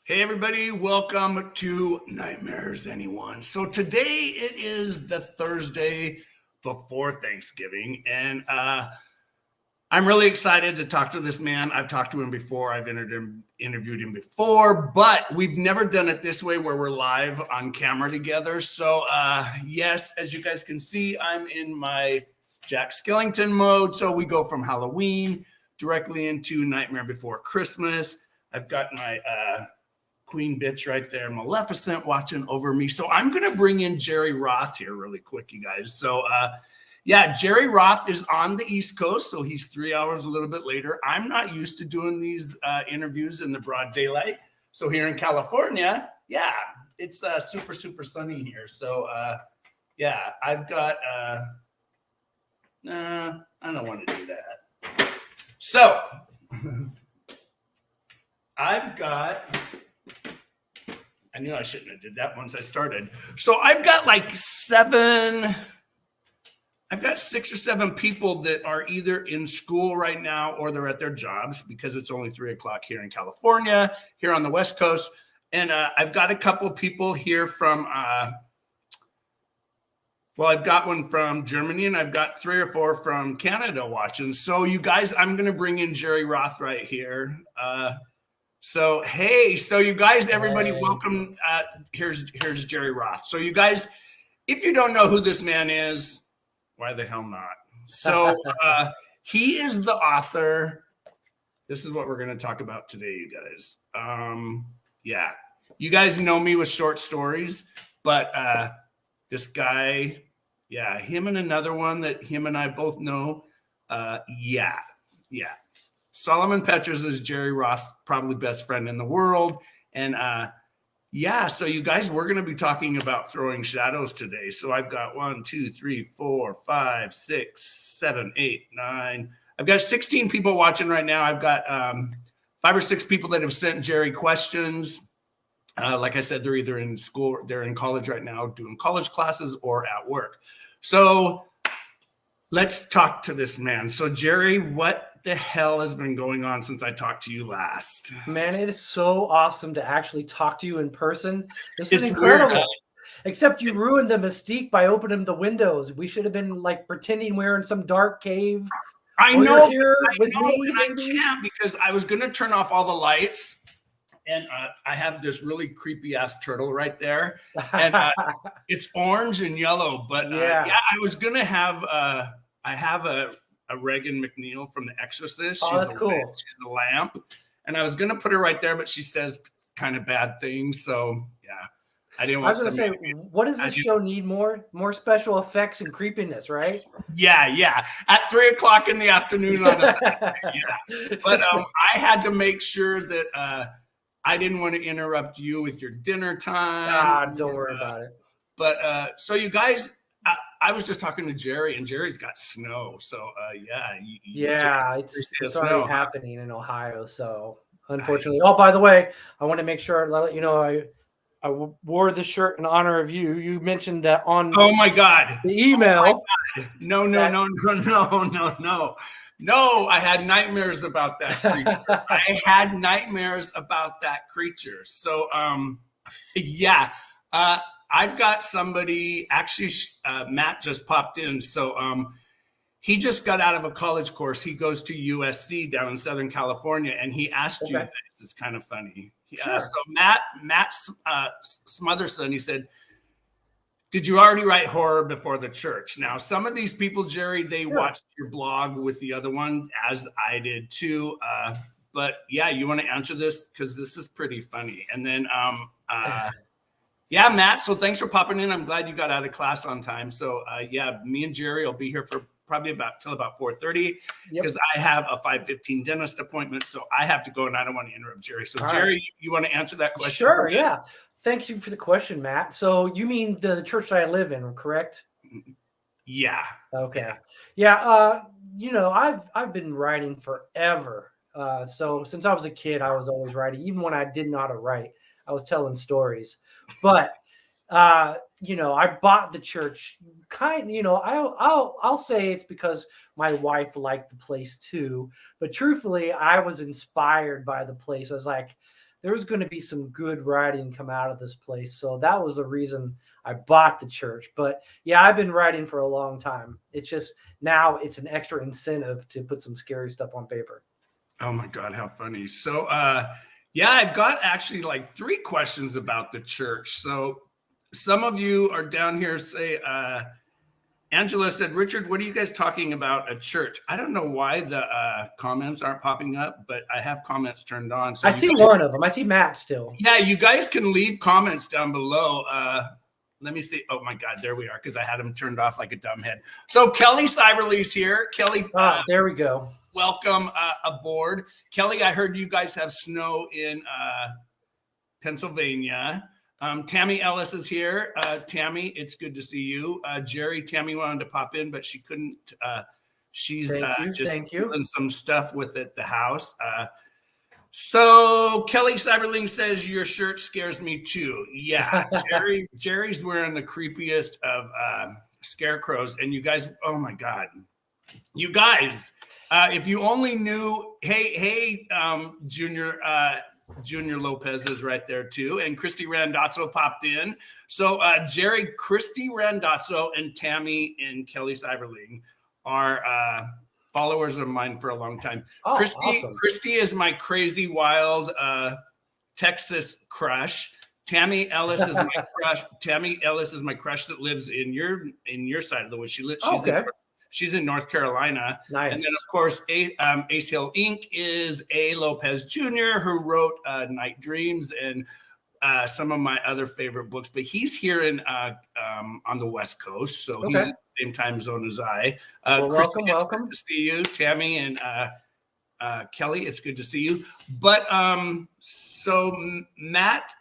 Hey everybody, welcome to Nightmares Anyone. So today it is the Thursday before Thanksgiving, and I'm really excited to talk to this man. I've talked to him before, I've interviewed him before, but we've never done it this way where we're live on camera together. So yes, as you guys can see, I'm in my Jack Skellington mode. So we go from Halloween directly into Nightmare Before Christmas. I've got my queen bitch right there, Maleficent, watching over me. So I'm going to bring in Jerry Roth here really quick, you guys. So yeah, Jerry Roth is on the East Coast, so he's 3 hours a little bit later. I'm not used to doing these interviews in the broad daylight. So here in California, yeah, it's super sunny here. So yeah, I've got I don't want to do that. So I've got, I knew I shouldn't have did that once I started. So I've got I've got 6 or 7 people that are either in school right now or they're at their jobs because it's only 3 o'clock here in California, here on the West Coast. And I've got a couple of people here from, well, I've got one from Germany and I've got 3 or 4 from Canada watching. So you guys, I'm going to bring in Jerry Roth right here. So, hey, so you guys, everybody, welcome. Here's Jerry Roth. So you guys, if you don't know who this man is, why the hell not? So he is the author. This is what we're going to talk about today, you guys. Yeah, you guys know me with short stories, but this guy, yeah, him and another one that him and I both know. Yeah. Solomon Petras is Jerry Roth's probably best friend in the world. And yeah, so you guys, we're going to be talking about throwing shadows today. So I've got 1, 2, 3, 4, 5, 6, 7, 8, 9. I've got 16 people watching right now. I've got 5 or 6 people that have sent Jerry questions. Like I said, they're either in school, they're in college right now doing college classes or at work. So let's talk to this man. So Jerry, what the hell has been going on since I talked to you last? Man, it is so awesome to actually talk to you in person. This is incredible. Weird. Except you ruined the mystique by opening the windows. We should have been like pretending we're in some dark cave. I know, and I can't because I was going to turn off all the lights. And I have this really creepy ass turtle right there. And it's orange and yellow. But yeah, I was going to have, I have a Regan McNeil from The Exorcist. She's cool. She's the lamp. And I was going to put her right there, but she says kind of bad things. So yeah, I didn't want to say, what does this show need more special effects and creepiness, right? Yeah. At 3 o'clock in the afternoon on a yeah. But I had to make sure that I didn't want to interrupt you with your dinner time. Don't worry about it. But so you guys, I was just talking to Jerry, and Jerry's got snow. So yeah, it's already happening in Ohio. So unfortunately, oh, by the way, I want to make sure I let you know I wore this shirt in honor of you. You mentioned that on. Oh my God! The email. Oh No. No, I had nightmares about that creature. So yeah. I've got somebody, actually, Matt just popped in. So he just got out of a college course. He goes to USC down in Southern California, and he asked you this. It's kind of funny. Sure. So Matt's Smotherson, he said, did you already write horror before the church? Now, some of these people, Jerry, they watched your blog with the other one, as I did too. But yeah, you want to answer this? Because this is pretty funny. And then yeah, Matt, so thanks for popping in. I'm glad you got out of class on time. So yeah, me and Jerry will be here for probably till about 4:30 because I have a 5:15 dentist appointment. So I have to go and I don't want to interrupt Jerry. So Jerry, you want to answer that question? Sure, yeah. Thank you for the question, Matt. So you mean the church that I live in, correct? Yeah. Okay. Yeah. You know, I've been writing forever. So since I was a kid, I was always writing. Even when I didn't know how to write, I was telling stories. But you know, I bought the church I'll say it's because my wife liked the place too. But truthfully, I was inspired by the place. I was like, there's going to be some good writing come out of this place. So that was the reason I bought the church. But yeah, I've been writing for a long time. It's just now it's an extra incentive to put some scary stuff on paper. Oh my God, how funny. So yeah, I've got actually like 3 questions about the church. So some of you are down here say, Angela said, Richard, what are you guys talking about a church? I don't know why the comments aren't popping up, but I have comments turned on. So I see one of them. I see Matt still. Yeah, you guys can leave comments down below. Let me see. Oh my God, there we are, because I had them turned off like a dumbhead. So Kelly Cyberly's here. Kelly, there we go. Welcome aboard. Kelly, I heard you guys have snow in Pennsylvania. Tammy Ellis is here. Tammy, it's good to see you. Jerry, Tammy wanted to pop in, but she couldn't. She's just doing some stuff with it, the house. So Kelly Cyberling says your shirt scares me too. Yeah, Jerry's wearing the creepiest of scarecrows, and you guys, oh my God, you guys, if you only knew. Hey, Junior Lopez is right there too, and Christy Randazzo popped in. So Jerry, Christy Randazzo, and Tammy and Kelly Cyberling are followers of mine for a long time. Oh, awesome. Christy is my crazy wild Texas crush. Tammy Ellis is my crush. Tammy Ellis is my crush that lives in your side of the woods. She's in North Carolina. Nice. And then of course Ace Hill Inc. is A. Lopez Jr., who wrote Night Dreams and some of my other favorite books, but he's here in on the West Coast, so he's in the same time zone as I. Welcome. Good to see you, Tammy and Kelly. It's good to see you. But so Matt,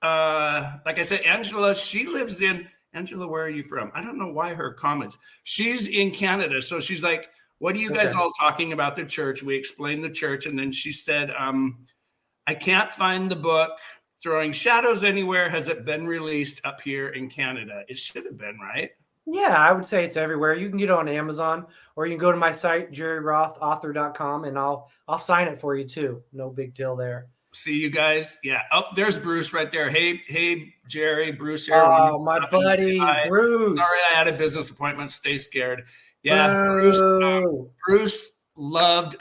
like I said, Angela, she lives in. Angela, where are you from? I don't know why her comments. She's in Canada, so she's like, "What are you guys all talking about the church?" We explained the church, and then she said, I can't find the book Throwing Shadows anywhere. Has it been released up here in Canada? It should have been, right? Yeah, I would say it's everywhere. You can get it on Amazon, or you can go to my site, jerryrotauthor.com, and I'll sign it for you too. No big deal there. See you guys. Yeah. Oh, there's Bruce right there. Hey, Jerry, Bruce here. Oh, my buddy, Bruce. Sorry, I had a business appointment. Stay scared. Yeah, Bruce loved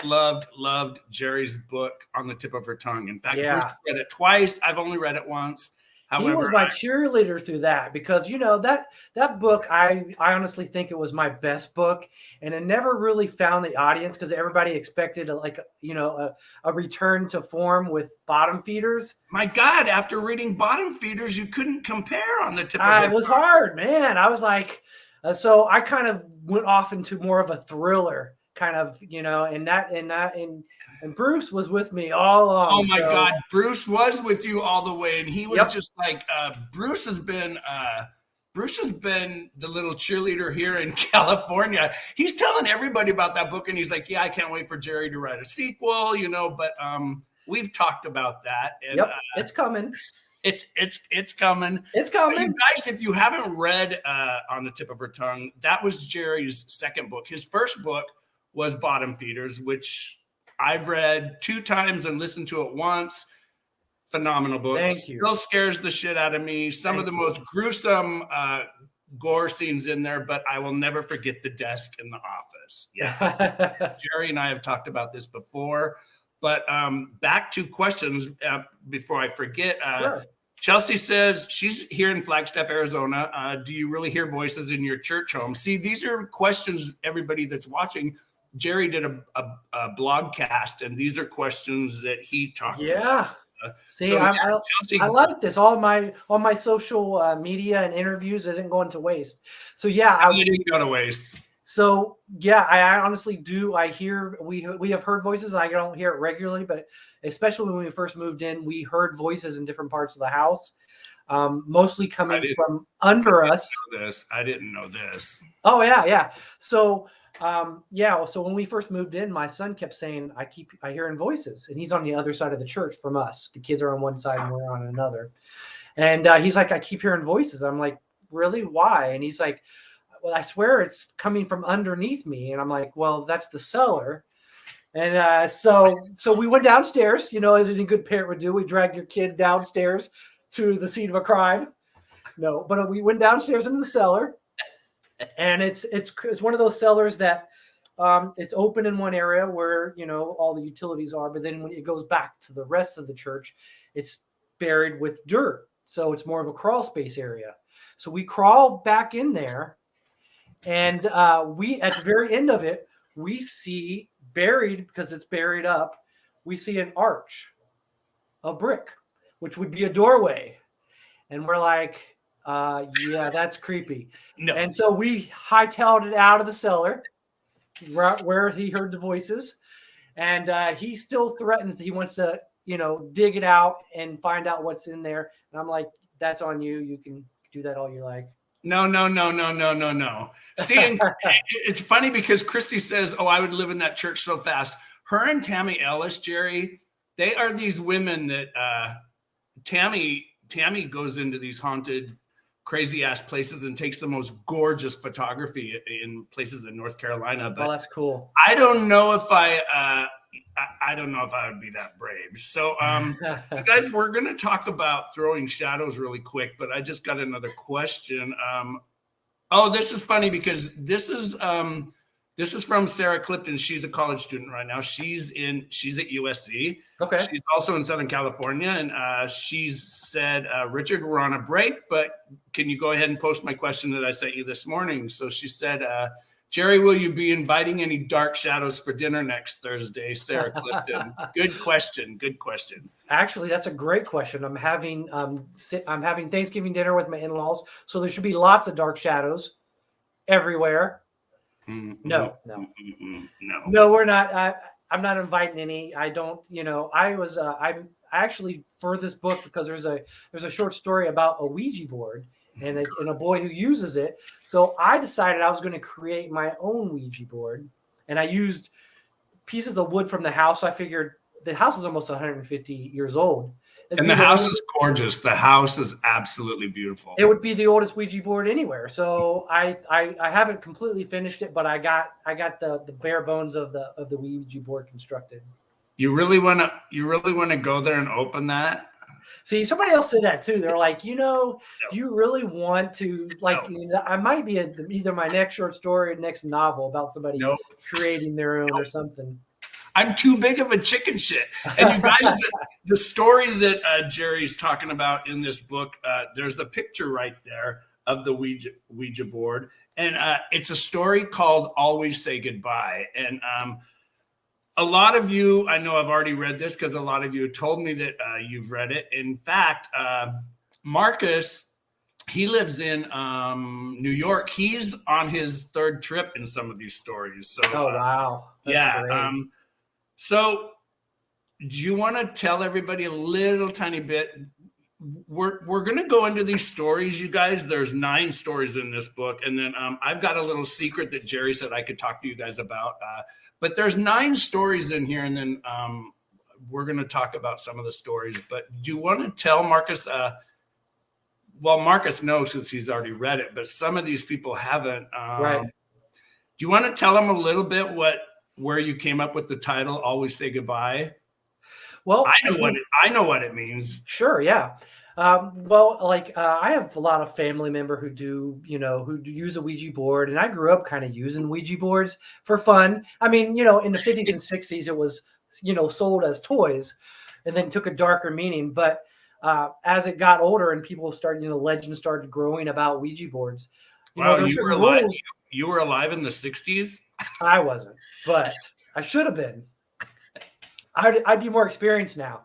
Jerry's book On the Tip of Her Tongue. In fact, Bruce read it twice. I've only read it once. However, he was my cheerleader through that, because that book, I honestly think it was my best book, and it never really found the audience because everybody expected a return to form with Bottom Feeders. My God, after reading Bottom Feeders, you couldn't compare On the Tip of Her Tongue. It was hard, man. I was like, so I kind of went off into more of a thriller kind of, and Bruce was with me all along. Oh my God, Bruce was with you all the way, and he was just like Bruce has been the little cheerleader here in California. He's telling everybody about that book, and he's like, "Yeah, I can't wait for Jerry to write a sequel," But we've talked about that, and it's coming. It's coming. It's coming. But you guys, if you haven't read On the Tip of Her Tongue, that was Jerry's second book. His first book was Bottom Feeders, which I've read 2 times and listened to it once. Phenomenal book. Thank you. Still scares the shit out of me. Some of the most gruesome gore scenes in there, but I will never forget the desk in the office. Yeah. Jerry and I have talked about this before, but back to questions before I forget. Sure. Chelsea says she's here in Flagstaff, Arizona. Do you really hear voices in your church home? See, these are questions, everybody that's watching. Jerry did a blog cast, and these are questions that he talked about. See, I like this. All my social media and interviews isn't going to waste. So it didn't go to waste. So I honestly do. I hear we have heard voices. I don't hear it regularly, but especially when we first moved in, we heard voices in different parts of the house, mostly coming from under us. I didn't know this. Oh yeah. So. So when we first moved in, my son kept saying, I hearing voices, and he's on the other side of the church from us. The kids are on one side and we're on another. And he's like, I keep hearing voices. I'm like, really? Why? And he's like, well, I swear it's coming from underneath me. And I'm like, well, that's the cellar. And so we went downstairs, as any good parent would do. We dragged your kid downstairs to the scene of a crime. No, but we went downstairs into the cellar, and it's one of those cellars that it's open in one area where all the utilities are, but then when it goes back to the rest of the church, it's buried with dirt. So it's more of a crawl space area. So we crawl back in there, and we at the very end of it, we see buried, because it's buried up, we see an arch of brick, which would be a doorway. And we're like, yeah, that's creepy. No. And so we hightailed it out of the cellar where he heard the voices. And he still threatens he wants to, dig it out and find out what's in there. And I'm like, that's on you. You can do that all you like. No. See, it's funny because Christy says, oh, I would live in that church so fast. Her and Tammy Ellis, Jerry, they are these women that Tammy goes into these haunted, crazy ass places and takes the most gorgeous photography in places in North Carolina. But that's cool. I don't know if I don't know if I would be that brave. So, guys, we're going to talk about throwing shadows really quick, but I just got another question. This is funny because this is from Sarah Clifton. She's a college student right now. She's at USC. Okay. She's also in Southern California, and she's said, Richard, we're on a break, but can you go ahead and post my question that I sent you this morning? So she said, Jerry, will you be inviting any dark shadows for dinner next Thursday? Sarah Clifton. Good question. Actually, that's a great question. I'm having Thanksgiving dinner with my in-laws, so there should be lots of dark shadows everywhere. No, we're not. I'm not inviting any. I don't. I'm actually for this book because there's a short story about a Ouija board and a boy who uses it. So I decided I was going to create my own Ouija board, and I used pieces of wood from the house. So I figured the house is almost 150 years old. And the house is gorgeous. The house is absolutely beautiful. It would be the oldest Ouija board anywhere. So I haven't completely finished it, but I got the bare bones of the Ouija board constructed. You really want to go there and open that? See, somebody else said that too. They're like, do you really want to, I might be either my next short story or next novel about somebody creating their own or something. I'm too big of a chicken shit. And you guys, the story that Jerry's talking about in this book, there's a picture right there of the Ouija board. And it's a story called Always Say Goodbye. And a lot of you, I know I've already read this because a lot of you told me that you've read it. In fact, Marcus, he lives in New York. He's on his third trip in some of these stories. So, oh, wow. That's great. So do you want to tell everybody a little tiny bit? We're going to go into these stories, you guys. There's 9 stories in this book. And then I've got a little secret that Jerry said I could talk to you guys about. But there's 9 stories in here. And then we're going to talk about some of the stories. But do you want to tell Marcus? Well, Marcus knows since he's already read it, but some of these people haven't. Right. Do you want to tell them a little bit where you came up with the title "Always Say Goodbye"? Well, I know what it means. Sure, yeah. I have a lot of family member who do use a Ouija board, and I grew up kind of using Ouija boards for fun. I mean, in the 50s and 60s, it was sold as toys, and then took a darker meaning. But as it got older and people started, legends started growing about Ouija boards. You were alive. You were alive in the 60s. I wasn't, but I should have been. I'd be more experienced now.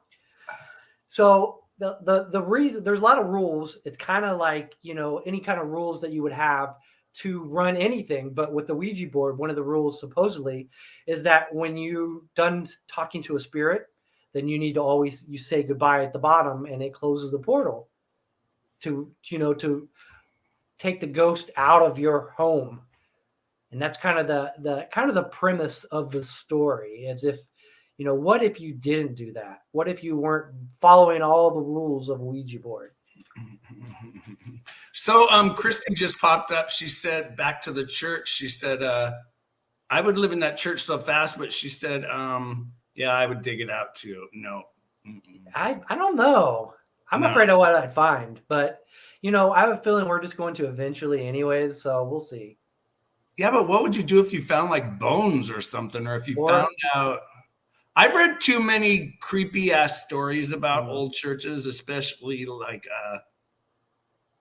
So the reason there's a lot of rules. It's kind of like any kind of rules that you would have to run anything. But with the Ouija board, one of the rules supposedly is that when you done talking to a spirit, then you need to you say goodbye at the bottom, and it closes the portal to take the ghost out of your home. And that's kind of the premise of the story. As if, what if you didn't do that? What if you weren't following all the rules of a Ouija board? So Christy just popped up. She said, back to the church. She said, I would live in that church so fast, but she said, yeah, I would dig it out too. No. I don't know. I'm afraid of what I'd find, but I have a feeling we're just going to eventually anyways, so we'll see. Yeah, but what would you do if you found like bones or something, or if you found out? I've read too many creepy ass stories about old churches, especially like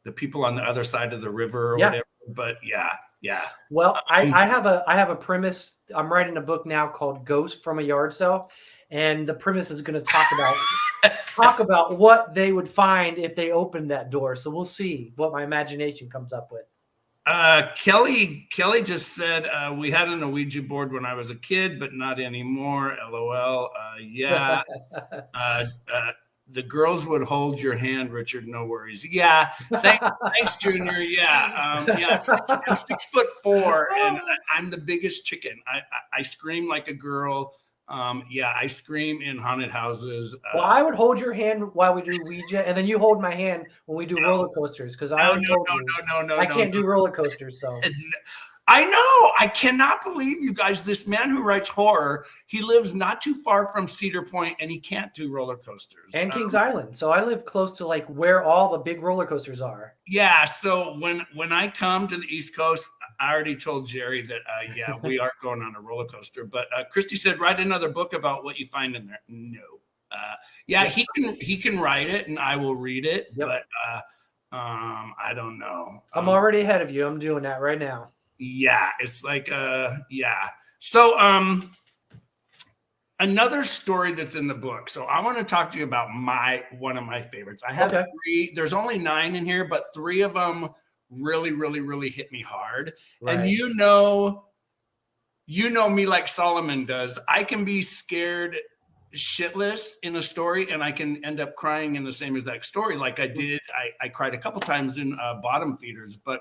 the people on the other side of the river or whatever. But yeah. Well, I have a premise. I'm writing a book now called Ghost from a Yard Sale, and the premise is going to talk about what they would find if they opened that door. So we'll see what my imagination comes up with. Kelly just said we had an Ouija board when I was a kid, but not anymore. LOL. Yeah. The girls would hold your hand, Richard. No worries. Yeah. Thanks, Junior. Yeah. Yeah. I'm 6'4", and I'm the biggest chicken. I scream like a girl. Yeah, I scream in haunted houses. Well, I would hold your hand while we do Ouija, and then you hold my hand when we do roller coasters. Because I can't do roller coasters. So I know. I cannot believe you guys. This man who writes horror, he lives not too far from Cedar Point, and he can't do roller coasters. And Kings Island. So I live close to like where all the big roller coasters are. Yeah. So when I come to the East Coast, I already told Jerry that, yeah, we are going on a roller coaster. But Christy said, write another book about what you find in there. No. Yeah, he can write it, and I will read it. Yep. But I don't know. I'm already ahead of you. I'm doing that right now. Yeah, it's like, yeah. So another story that's in the book. So I want to talk to you about one of my favorites. I have 3. There's only 9 in here, but 3 of them really, really, really hit me hard. Right. And you know me like Solomon does. I can be scared shitless in a story, and I can end up crying in the same exact story. Like I did. I cried a couple times in Bottom Feeders, but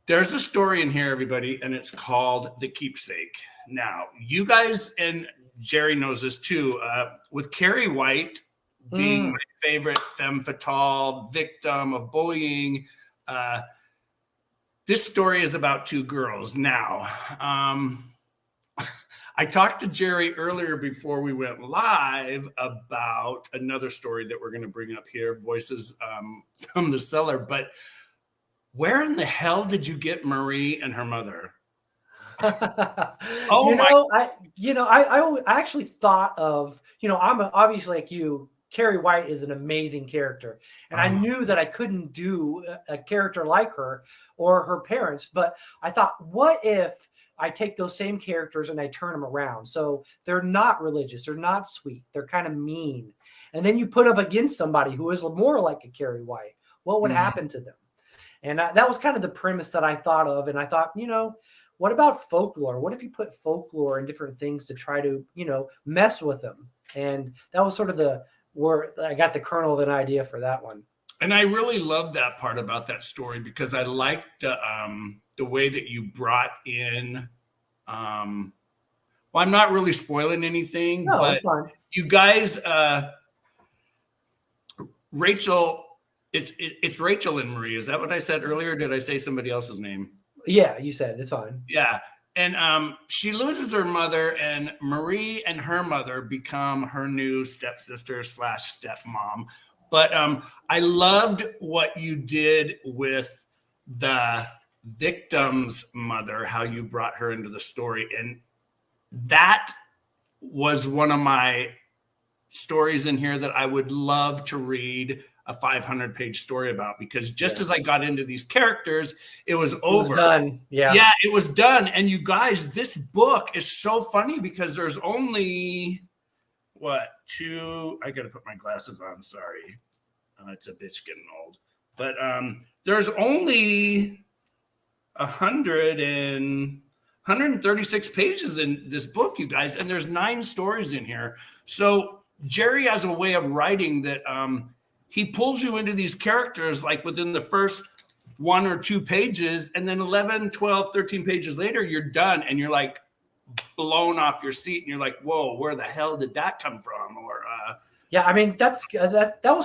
there's a story in here, everybody, and it's called The Keepsake. Now, you guys, and Jerry knows this too, with Carrie White being my favorite femme fatale victim of bullying, this story is about 2 girls. Now, I talked to Jerry earlier before we went live about another story that we're going to bring up here, Voices from the Cellar, but where in the hell did you get Marie and her mother? I actually thought of, I'm obviously like you, Carrie White is an amazing character. And I knew that I couldn't do a character like her or her parents, but I thought, what if I take those same characters and I turn them around? So they're not religious, they're not sweet, they're kind of mean. And then you put up against somebody who is more like a Carrie White. What would happen to them? And that was kind of the premise that I thought of. And I thought, what about folklore? What if you put folklore and different things to try to, mess with them? And that was sort of where I got the kernel of an idea for that one. And I really loved that part about that story because I liked the way that you brought in. Well, I'm not really spoiling anything, but you guys, Rachel. It's Rachel and Marie. Is that what I said earlier? Did I say somebody else's name? Yeah, you said it's on. Yeah. And she loses her mother, and Marie and her mother become her new stepsister / stepmom. But I loved what you did with the victim's mother, how you brought her into the story. And that was one of my stories in here that I would love to read a 500-page story about, because just as I got into these characters, it was over. It was done. Yeah, it was done. And you guys, this book is so funny because there's only two. I got to put my glasses on. Sorry. It's a bitch getting old. But there's only 136 pages in this book, you guys, and there's 9 stories in here. So Jerry has a way of writing that he pulls you into these characters like within the first 1 or 2 pages, and then 11, 12, 13 pages later, you're done, and you're like blown off your seat, and you're like, whoa, where the hell did that come from? Or yeah, I mean, that was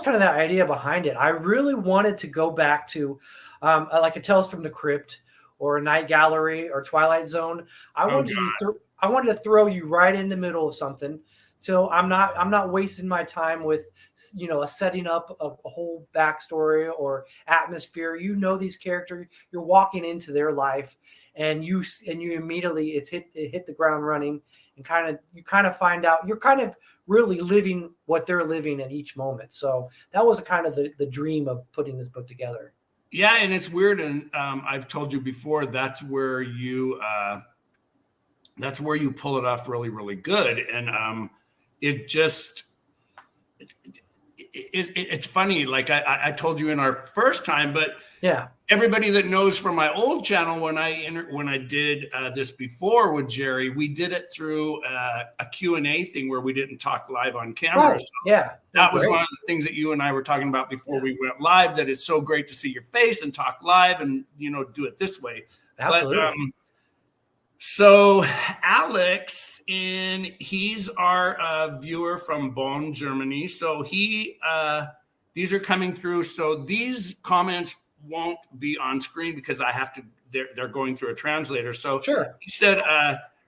kind of the idea behind it. I really wanted to go back to like a Tales from the Crypt or a Night Gallery or Twilight Zone. I Oh, wanted I wanted to throw you right in the middle of something. So I'm not wasting my time with, a setting up a whole backstory or atmosphere. These characters, you're walking into their life, and you immediately it hit the ground running, and you kind of find out you're kind of really living what they're living at each moment. So that was kind of the dream of putting this book together. Yeah, and it's weird, and I've told you before, that's where you pull it off really, really good, and it just it's funny. Like I told you in our first time, but Yeah. Everybody that knows from my old channel, when I did this before with Jerry, we did it through a Q&A thing where we didn't talk live on camera. Right. So yeah. that was one of the things that you and I were talking about before we went live, that it's so great to see your face and talk live and, do it this way. Absolutely. But so Alex, he's our viewer from Bonn, Germany. So these are coming through. So these comments won't be on screen because they're going through a translator. So sure. He said,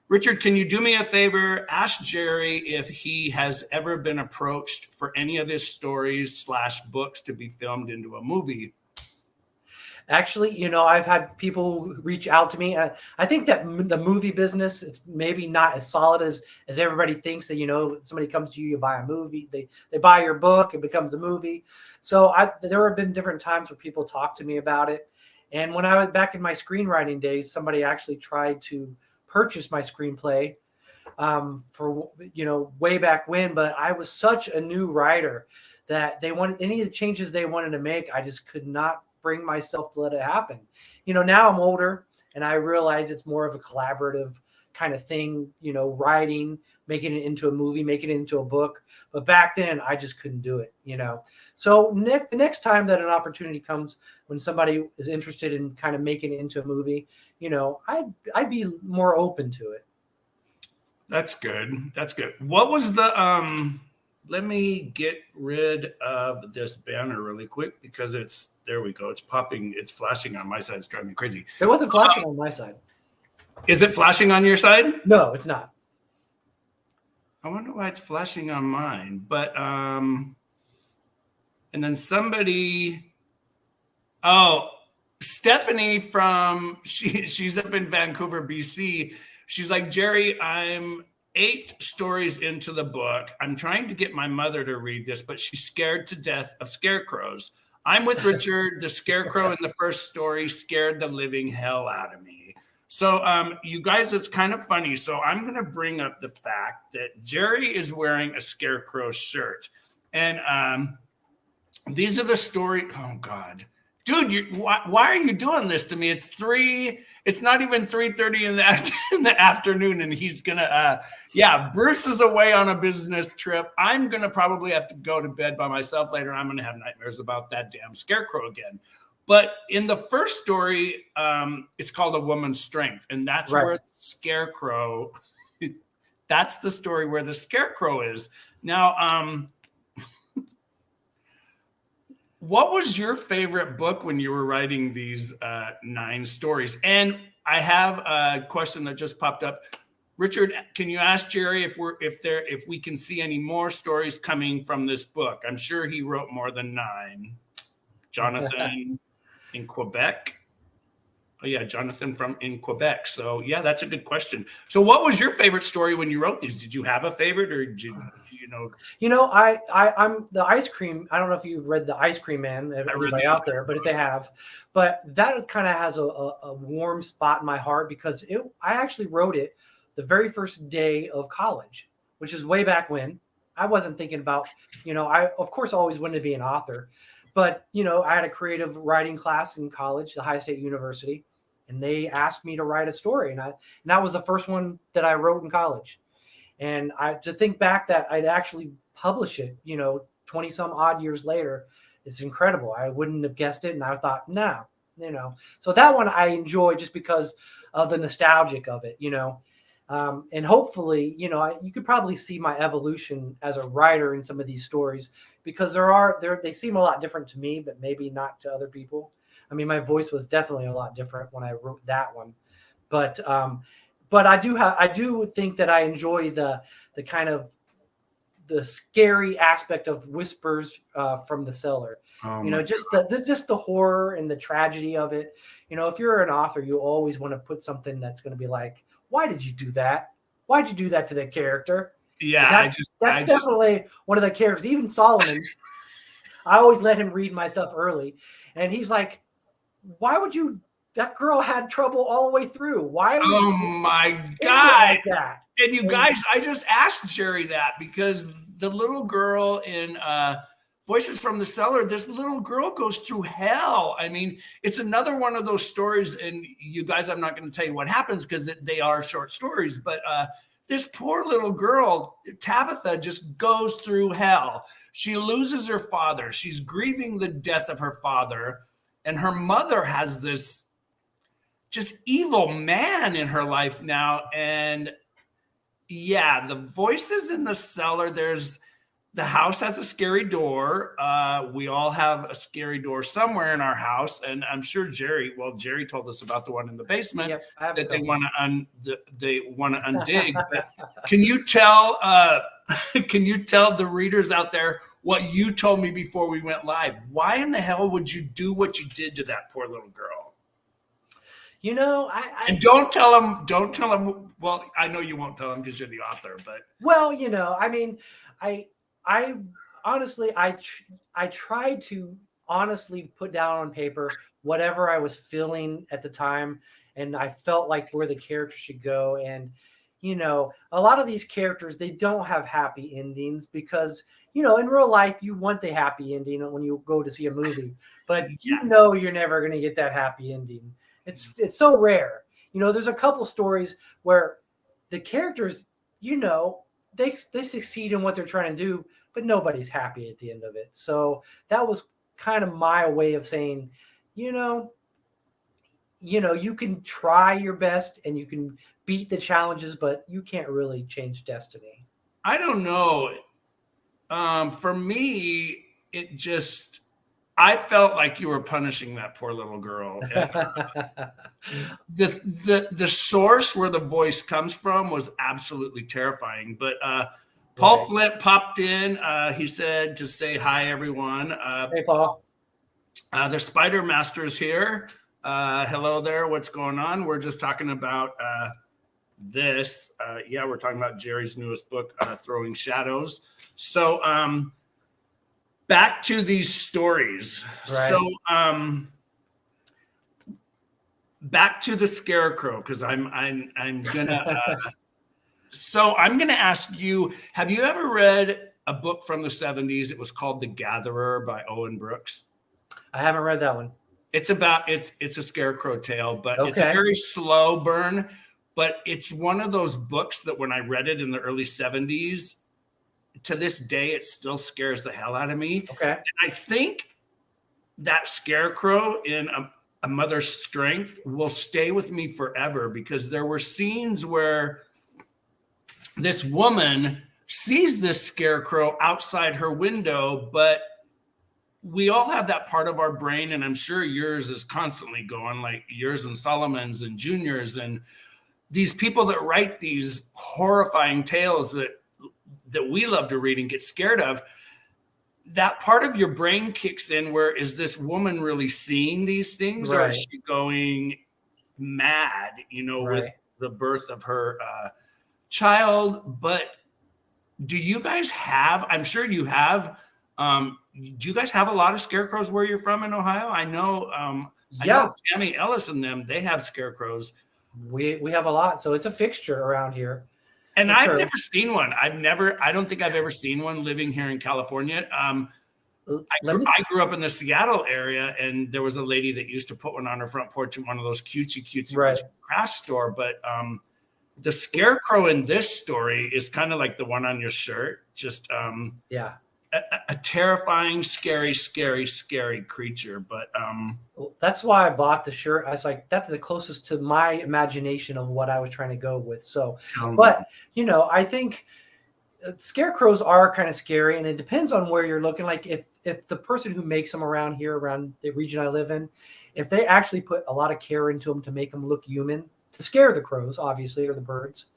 Richard, can you do me a favor? Ask Jerry if he has ever been approached for any of his stories / books to be filmed into a movie. Actually, I've had people reach out to me. I think that the movie business, it's maybe not as solid as everybody thinks. That somebody comes to you, you buy a movie, they buy your book, it becomes a movie. So there have been different times where people talk to me about it. And when I was back in my screenwriting days, somebody actually tried to purchase my screenplay for way back when. But I was such a new writer that they wanted any of the changes they wanted to make, I just could not bring myself to let it happen. Now I'm older and I realize it's more of a collaborative kind of thing, writing, making it into a movie, making it into a book. But back then I just couldn't do it, So the next time that an opportunity comes when somebody is interested in kind of making it into a movie, I'd be more open to it. That's good. That's good. What was the let me get rid of this banner really quick because there we go. It's popping. It's flashing on my side. It's driving me crazy. It wasn't flashing on my side. Is it flashing on your side? No, it's not. I wonder why it's flashing on mine. But and then somebody, Stephanie she's up in Vancouver, BC. She's like, Jerry, I'm 8 stories into the book. I'm trying to get my mother to read this, but she's scared to death of scarecrows. I'm with Richard. The scarecrow in the first story scared the living hell out of me. So you guys, it's kind of funny. So I'm going to bring up the fact that Jerry is wearing a scarecrow shirt. And these are the story. Oh, God. Dude, why are you doing this to me? It's not even 3:30 in the afternoon, and he's gonna Bruce is away on a business trip. I'm gonna probably have to go to bed by myself later. I'm gonna have nightmares about that damn scarecrow again. But in the first story, it's called A Woman's Strength, and that's where the scarecrow. That's the story where the scarecrow is now. What was your favorite book when you were writing these 9 stories? And I have a question that just popped up. Richard, can you ask Jerry if we can see any more stories coming from this book? I'm sure he wrote more than 9. Jonathan in Quebec. Oh yeah, Jonathan in Quebec. So yeah, that's a good question. So what was your favorite story when you wrote these? Did you have a favorite, or did you? I'm the ice cream. I don't know if you've read the Ice Cream Man, everybody out there, but if they have, but that kind of has a warm spot in my heart because I actually wrote it the very first day of college, which is way back when. I wasn't thinking about, I of course always wanted to be an author, but I had a creative writing class in college, the Ohio State University, and they asked me to write a story, and that was the first one that I wrote in college. And to think back that I'd actually publish it, 20 some odd years later, it's incredible. I wouldn't have guessed it. And I thought, no, so that one I enjoy just because of the nostalgic of it, and hopefully, you could probably see my evolution as a writer in some of these stories because they seem a lot different to me, but maybe not to other people. I mean, my voice was definitely a lot different when I wrote that one. But I do think that I enjoy the kind of the scary aspect of Whispers from the Cellar. Oh You my know, just the horror and the tragedy of it. You know, if you're an author, you always want to put something that's going to be like, why did you do that? Why'd you do that to the character? Yeah, And that's definitely one of the characters. Even Solomon, I always let him read my stuff early, and he's like, why would you? That girl had trouble all the way through. Why would oh you my end it God. like that? And you guys, I just asked Jerry that because the little girl in Voices from the Cellar, this little girl goes through hell. I mean, it's another one of those stories. And you guys, I'm not going to tell you what happens because they are short stories. But this poor little girl, Tabitha, just goes through hell. She loses her father. She's grieving the death of her father. And her mother has this just evil man in her life now. And yeah, the Voices in the Cellar, the house has a scary door. We all have a scary door somewhere in our house. And I'm sure Jerry told us about the one in the basement that they want to undig. But can you tell the readers out there what you told me before we went live? Why in the hell would you do what you did to that poor little girl? You know, and don't tell them. Well, I know you won't tell them because you're the author, but well, you know, I mean, I honestly, I tried to honestly put down on paper whatever I was feeling at the time, and I felt like where the character should go. And you know, a lot of these characters, they don't have happy endings because, you know, in real life you want the happy ending when you go to see a movie, but you know you're never going to get that happy ending. It's so rare. You know, there's a couple stories where the characters, you know, they succeed in what they're trying to do, but nobody's happy at the end of it. So that was kind of my way of saying, you know, you can try your best and you can beat the challenges, but you can't really change destiny. I don't know. For me, I felt like you were punishing that poor little girl. The source where the voice comes from was absolutely terrifying. But Paul Flint popped in. He said to say hi, everyone. Hey, Paul. The Spider Master's here. Hello there. What's going on? We're just talking about this. We're talking about Jerry's newest book, Throwing Shadows. So back to these stories. Right. So back to the Scarecrow, because I'm gonna so I'm gonna ask you, have you ever read a book from the 70s? It was called The Gatherer by Owen Brooks. I haven't read that one. It's a scarecrow tale, but it's a very slow burn. But it's one of those books that when I read it in the early 70s, to this day, it still scares the hell out of me. Okay. And I think that scarecrow in a Mother's Strength will stay with me forever, because there were scenes where this woman sees this scarecrow outside her window, but we all have that part of our brain, and I'm sure yours is constantly going, like yours and Solomon's and Junior's, and these people that write these horrifying tales that we love to read and get scared of. That part of your brain kicks in where, is this woman really seeing these things, or is she going mad, with the birth of her child? But do you guys have, I'm sure you have, do you guys have a lot of scarecrows where you're from in Ohio? I know Tammy Ellis and them, they have scarecrows. We have a lot, so it's a fixture around here. And I've never seen one. I don't think I've ever seen one living here in California. I grew up in the Seattle area, and there was a lady that used to put one on her front porch in one of those cutesy craft store. But the scarecrow in this story is kind of like the one on your shirt. Just a terrifying, scary creature. But that's why I bought the shirt. I was like, that's the closest to my imagination of what I was trying to go with. So, but I think scarecrows are kind of scary, and it depends on where you're looking. Like if the person who makes them around here, around the region I live in, if they actually put a lot of care into them to make them look human, to scare the crows, obviously, or the birds,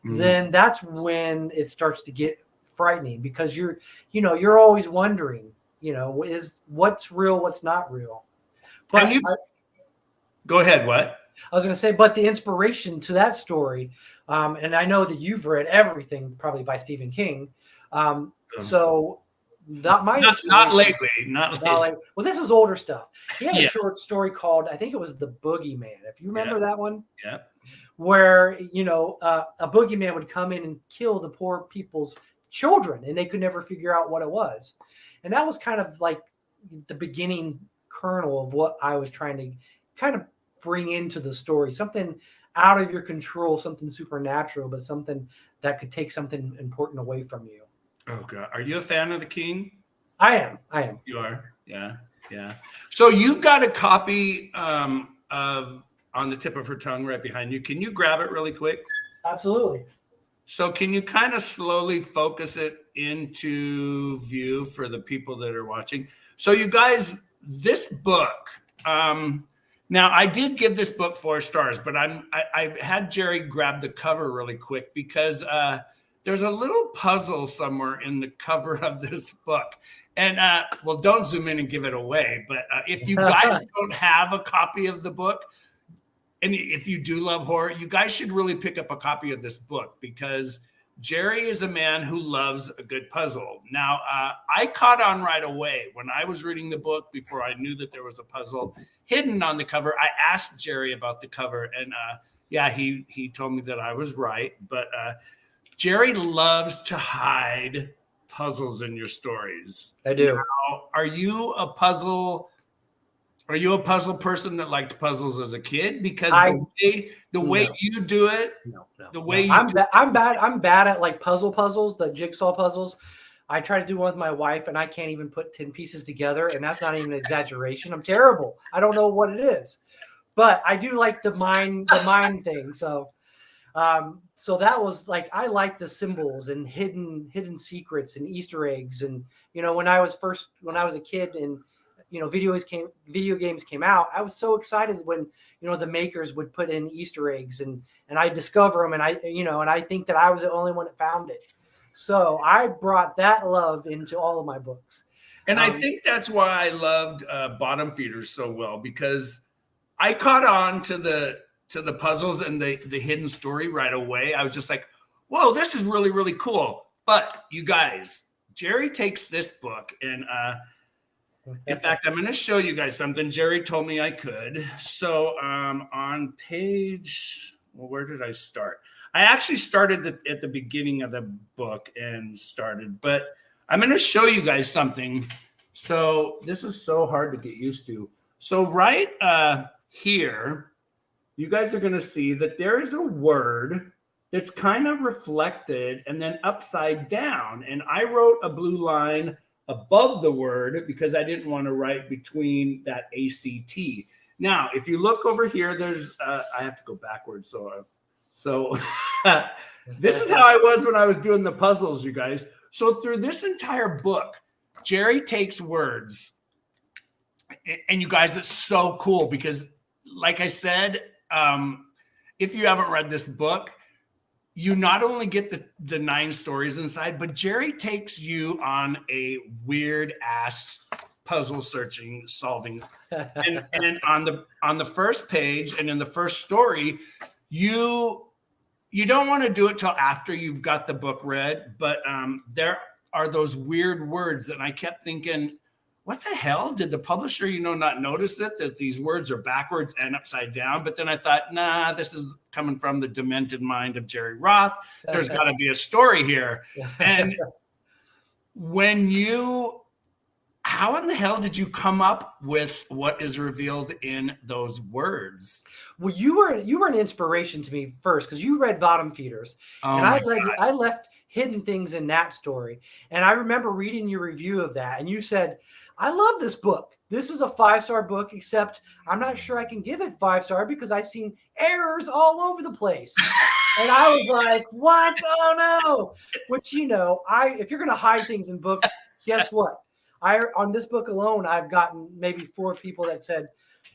then that's when it starts to get frightening, because you're always wondering, is what's real, what's not real. But go ahead. What? I was going to say, but the inspiration to that story, and I know that you've read everything probably by Stephen King. So not lately. Well, this was older stuff. He had a short story called, I think it was The Boogeyman. If you remember that one. Yeah. Where, a boogeyman would come in and kill the poor people's children, and they could never figure out what it was. And that was kind of like the beginning kernel of what I was trying to kind of bring into the story, something out of your control, something supernatural, but something that could take something important away from you. Oh God. Are you a fan of the King? I am. You are? Yeah. So you've got a copy of On the Tip of Her Tongue right behind you. Can you grab it really quick? Absolutely. So can you kind of slowly focus it into view for the people that are watching? So you guys, this book, now I did give this book 4 stars, but I had Jerry grab the cover really quick because there's a little puzzle somewhere in the cover of this book. And well, don't zoom in and give it away. But if you guys don't have a copy of the book, and if you do love horror, you guys should really pick up a copy of this book, because Jerry is a man who loves a good puzzle. Now, I caught on right away when I was reading the book, before I knew that there was a puzzle hidden on the cover. I asked Jerry about the cover, and he told me that I was right. But Jerry loves to hide puzzles in your stories. I do. Now, are you a puzzle person that liked puzzles as a kid? Because the way you do it, I'm bad at like puzzles, the jigsaw puzzles. I try to do one with my wife, and I can't even put 10 pieces together, and that's not even an exaggeration. I'm terrible. I don't know what it is, but I do like the mind thing. So that was like, I like the symbols and hidden secrets and Easter eggs. And when I was a kid, and video games came out, I was so excited when the makers would put in Easter eggs, and I discover them, and I think that I was the only one that found it. So I brought that love into all of my books. And I think that's why I loved Bottom Feeders so well, because I caught on to the puzzles and the hidden story right away. I was just like, whoa, this is really, really cool. But you guys, Jerry takes this book, and in fact, I'm going to show you guys something. Jerry told me I could. So on page, where did I start? I actually started at the beginning of the book but I'm going to show you guys something. So this is so hard to get used to. So right here, you guys are going to see that there is a word that's kind of reflected and then upside down. And I wrote a blue line above the word because I didn't want to write between that ACT. Now, if you look over here, there's I have to go backwards. So this is how I was when I was doing the puzzles, you guys. So through this entire book, Jerry takes words, and you guys, it's so cool because, like I said, if you haven't read this book, you not only get the 9 stories inside, but Jerry takes you on a weird ass puzzle solving. And on the first page and in the first story, you don't want to do it till after you've got the book read, but there are those weird words. And I kept thinking, what the hell? Did the publisher, not notice that these words are backwards and upside down? But then I thought, nah, this is coming from the demented mind of Jerry Roth. There's got to be a story here. And how in the hell did you come up with what is revealed in those words? Well, you were an inspiration to me first, because you read Bottom Feeders, and I left hidden things in that story. And I remember reading your review of that, and you said, I love this book. This is a 5-star book, except I'm not sure I can give it 5-star because I've seen errors all over the place. And I was like, what? Oh no. Which, if you're going to hide things in books, guess what? On this book alone, I've gotten maybe 4 people that said,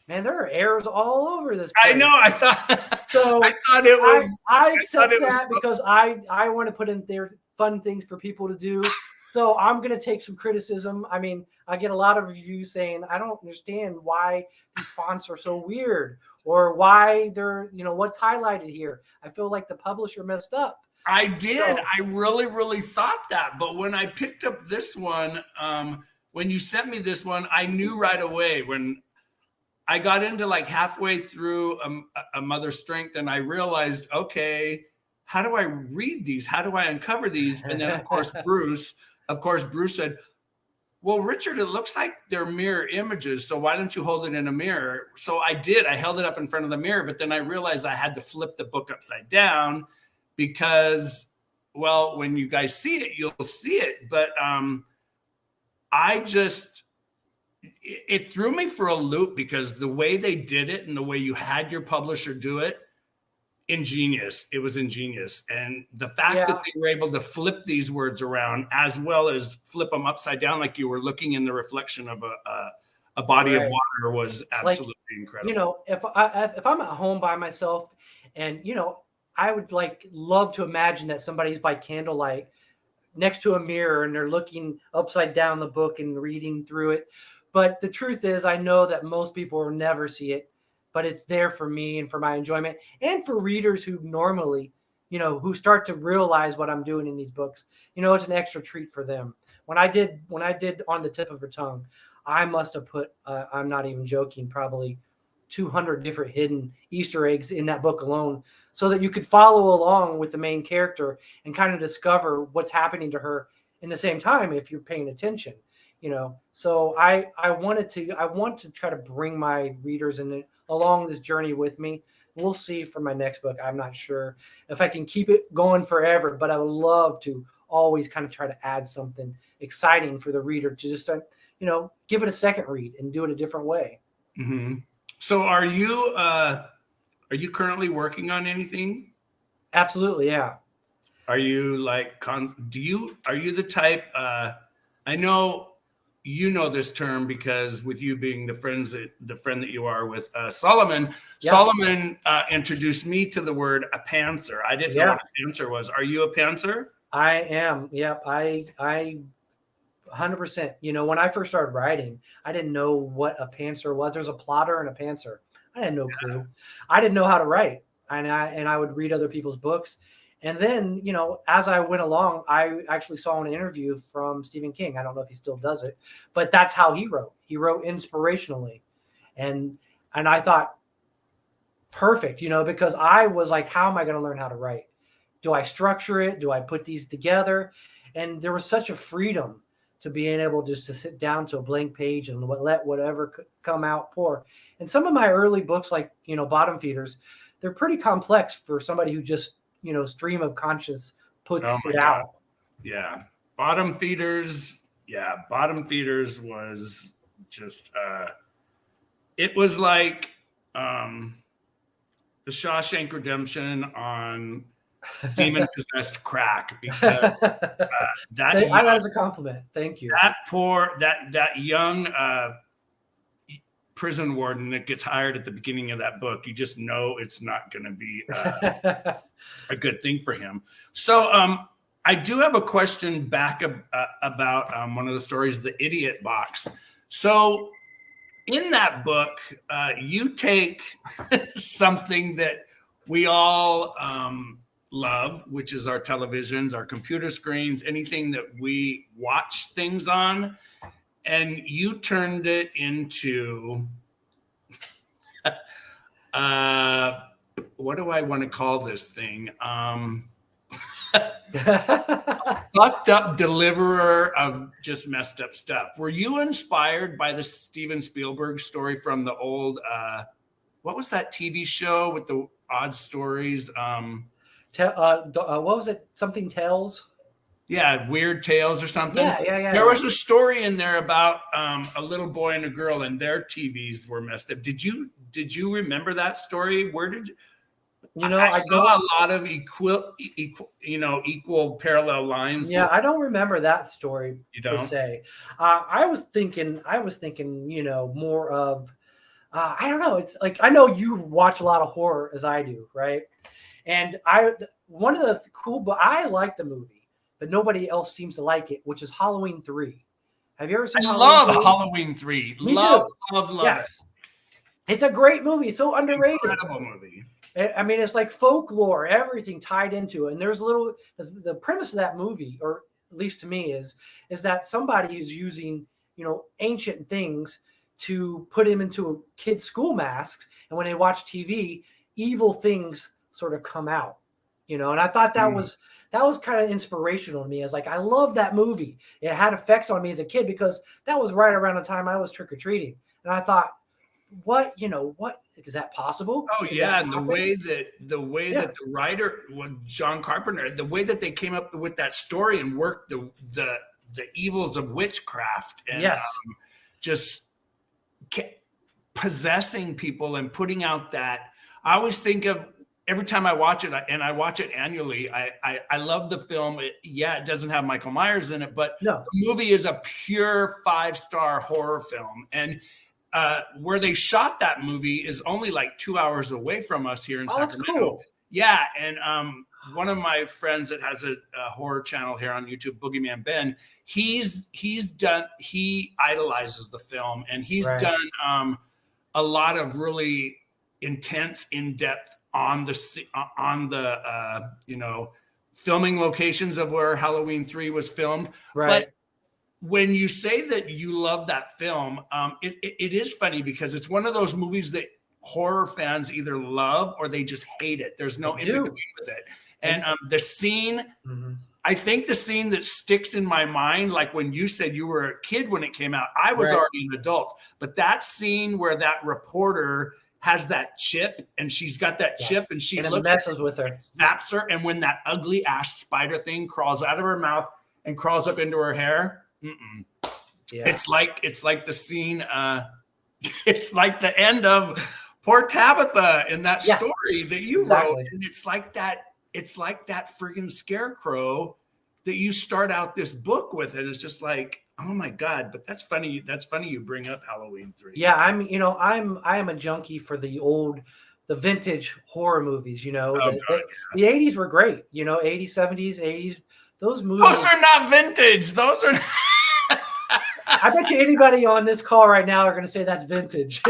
man, there are errors all over this place. I know. I thought it was. I accept that because I want to put in there fun things for people to do. So I'm going to take some criticism. I mean, I get a lot of reviews saying, I don't understand why these fonts are so weird, or why they're, what's highlighted here. I feel like the publisher messed up. I did. I really, really thought that. But when I picked up this one, when you sent me this one, I knew right away. When I got into like halfway through a Mother's Strength, and I realized, okay, how do I read these? How do I uncover these? And then, of course, Bruce said, well, Richard, it looks like they're mirror images. So why don't you hold it in a mirror? So I did. I held it up in front of the mirror, but then I realized I had to flip the book upside down because, well, when you guys see it, you'll see it. But it threw me for a loop because the way they did it and the way you had your publisher do it, ingenious. It was ingenious. And the fact that they were able to flip these words around as well as flip them upside down, like you were looking in the reflection of a body of water, was absolutely incredible. If I'm at home by myself, and, I would love to imagine that somebody's by candlelight next to a mirror and they're looking upside down the book and reading through it. But the truth is, I know that most people will never see it, but it's there for me and for my enjoyment, and for readers who normally, who start to realize what I'm doing in these books. It's an extra treat for them. When I did On the Tip of Her Tongue, I must have put, I'm not even joking, probably 200 different hidden Easter eggs in that book alone, so that you could follow along with the main character and kind of discover what's happening to her in the same time if you're paying attention. So I want to try to bring my readers along this journey with me. We'll see for my next book. I'm not sure if I can keep it going forever, but I would love to always kind of try to add something exciting for the reader to just, give it a second read and do it a different way. Mm-hmm. So are you currently working on anything? Absolutely. Yeah. Are you are you the type, I know this term because with you being the friend that you are with Solomon, Solomon introduced me to the word a pantser. I didn't know what a pantser was. Are you a pantser? I am. Yep. I 100%. When I first started writing, I didn't know what a pantser was. There's a plotter and a pantser. I had no clue. I didn't know how to write, and I would read other people's books. And then, as I went along, I actually saw an interview from Stephen King. I don't know if he still does it, but that's how he wrote. He wrote inspirationally. And I thought, perfect, because I was like, how am I going to learn how to write? Do I structure it? Do I put these together? And there was such a freedom to being able just to sit down to a blank page and let whatever come out pour. And some of my early books, like, Bottom Feeders, they're pretty complex for somebody who just, stream of conscious puts it out. Yeah. Bottom Feeders was just, it was like the Shawshank Redemption on demon possessed crack, because that is a compliment. Thank you. That young prison warden that gets hired at the beginning of that book, you just know it's not going to be a good thing for him. So I do have a question back about one of the stories, The Idiot Box. So in that book, you take something that we all love, which is our televisions, our computer screens, anything that we watch things on, and you turned it into what do I want to call this thing? Fucked up deliverer of just messed up stuff. Were you inspired by the Steven Spielberg story from the old what was that TV show with the odd stories? What was it? Something Tales? Yeah, Weird Tales or something. Yeah. There was a story in there about a little boy and a girl, and their TVs were messed up. Did you remember that story? You know, I saw a lot of equal parallel lines. Yeah, I don't remember that story per don't? se. I was thinking, more of, I don't know. It's like I know you watch a lot of horror as I do, right? And one of the cool, but I like the movie, but nobody else seems to like it, which is Halloween 3. Have you ever seen I Halloween love 3? Halloween 3. Me Love, too. love, love it. Yes. It's a great movie. It's so underrated. Incredible movie. I mean, it's like folklore, everything tied into it. And there's the premise of that movie, or at least to me, is that somebody is using, ancient things to put him into a kid's school masks. And when they watch TV, evil things sort of come out, and I thought that was kind of inspirational to me. I was like, I love that movie. It had effects on me as a kid because that was right around the time I was trick-or-treating. And I thought, what is that possible? Oh yeah, and the way that the writer, John Carpenter, the way that they came up with that story and worked the evils of witchcraft and just possessing people and putting out that. I always think of every time I watch it, and I watch it annually. I love the film. It doesn't have Michael Myers in it, but the movie is a pure 5-star horror film. And where they shot that movie is only like 2 hours away from us here in Sacramento. That's cool. Yeah, and one of my friends that has a horror channel here on YouTube, Boogeyman Ben, he idolizes the film, and he's done a lot of really intense, in-depth on the filming locations of where Halloween 3 was filmed. But when you say that you love that film, it is funny because it's one of those movies that horror fans either love or they just hate it. There's no in between with it. And the scene, I think the scene that sticks in my mind, like when you said you were a kid when it came out, I was already an adult. But that scene where that reporter has that chip and she's got that chip and she looks messes with her, zaps her, and when that ugly ass spider thing crawls out of her mouth and crawls up into her hair. It's like the scene. It's like the end of poor Tabitha in that story that you wrote, and it's like that. It's like that friggin' scarecrow that you start out this book with, and it's just like, oh my god! But that's funny. That's funny you bring up Halloween 3. Yeah, I am a junkie for the vintage horror movies. The 80s were great. 80s, 70s, 80s. Those movies. Those are not vintage. Those are. I bet you anybody on this call right now are going to say that's vintage.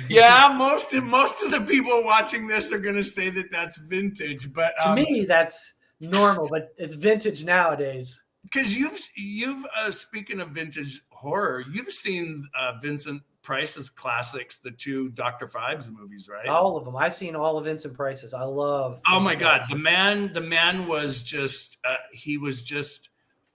Yeah, most of the people watching this are going to say that that's vintage. But to me, that's normal. But it's vintage nowadays. Because you've speaking of vintage horror, you've seen Vincent Price's classics, the 2 Dr. Phibes movies, right? All of them. I've seen all of Vincent Price's. I love. Oh my God, the man was just he was just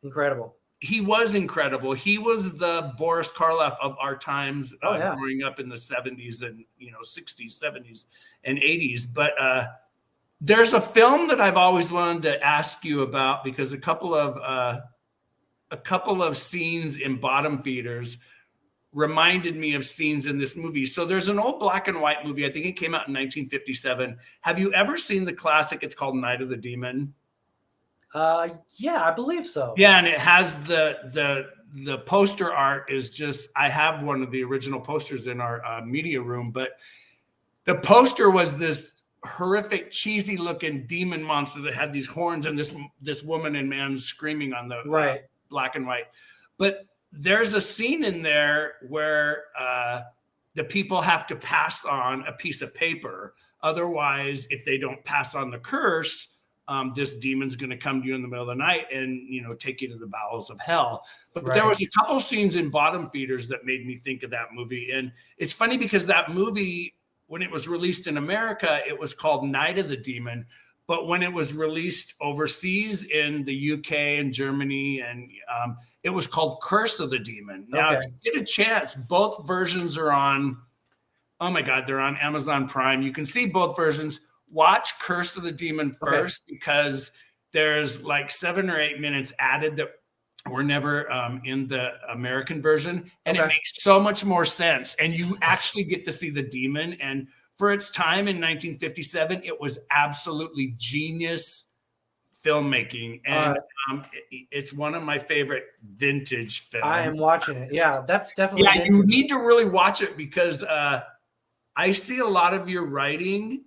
incredible. He was incredible. He was the Boris Karloff of our times, growing up in the 70s and 60s, 70s, and 80s. But there's a film that I've always wanted to ask you about because a couple of scenes in Bottom Feeders reminded me of scenes in this movie. So there's an old black and white movie. I think it came out in 1957. Have you ever seen the classic? It's called Night of the Demon. Yeah, I believe so. Yeah, and it has the poster art is just, I have one of the original posters in our media room, but the poster was this horrific, cheesy looking demon monster that had these horns and this woman and man screaming on the black and white. But there's a scene in there where the people have to pass on a piece of paper. Otherwise, if they don't pass on the curse, this demon's going to come to you in the middle of the night and take you to the bowels of hell. But there was a couple scenes in Bottom Feeders that made me think of that movie. And it's funny because that movie, when it was released in America, it was called Night of the Demon. But when it was released overseas in the UK and Germany, and it was called Curse of the Demon. Now, if you get a chance, both versions are on, oh my God, they're on Amazon Prime. You can see both versions. Watch Curse of the Demon first because there's like 7 or 8 minutes added that were never in the American version. And it makes so much more sense. And you actually get to see the demon. And for its time in 1957, it was absolutely genius filmmaking, and it's one of my favorite vintage films. I am watching it. Yeah, that's definitely. Yeah, you need to really watch it because I see a lot of your writing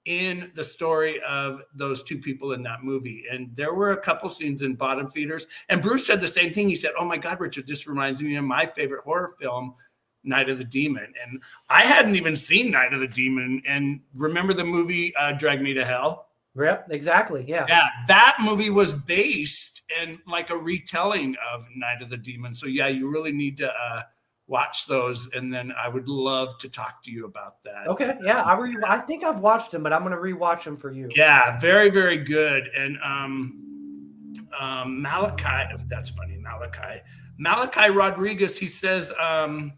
in the story of those two people in that movie. And there were a couple scenes in Bottom Feeders. And Bruce said the same thing. He said, "Oh my God, Richard, this reminds me of my favorite horror film, Night of the Demon." And I hadn't even seen Night of the Demon. And remember the movie Drag Me to Hell? Yep, exactly. Yeah. Yeah, that movie was based in like a retelling of Night of the Demon. So yeah, you really need to watch those, and then I would love to talk to you about that. Okay, yeah, I think I've watched them, but I'm going to rewatch them for you. Yeah, very, very good. And Malachi, that's funny, Malachi Rodriguez, he says, I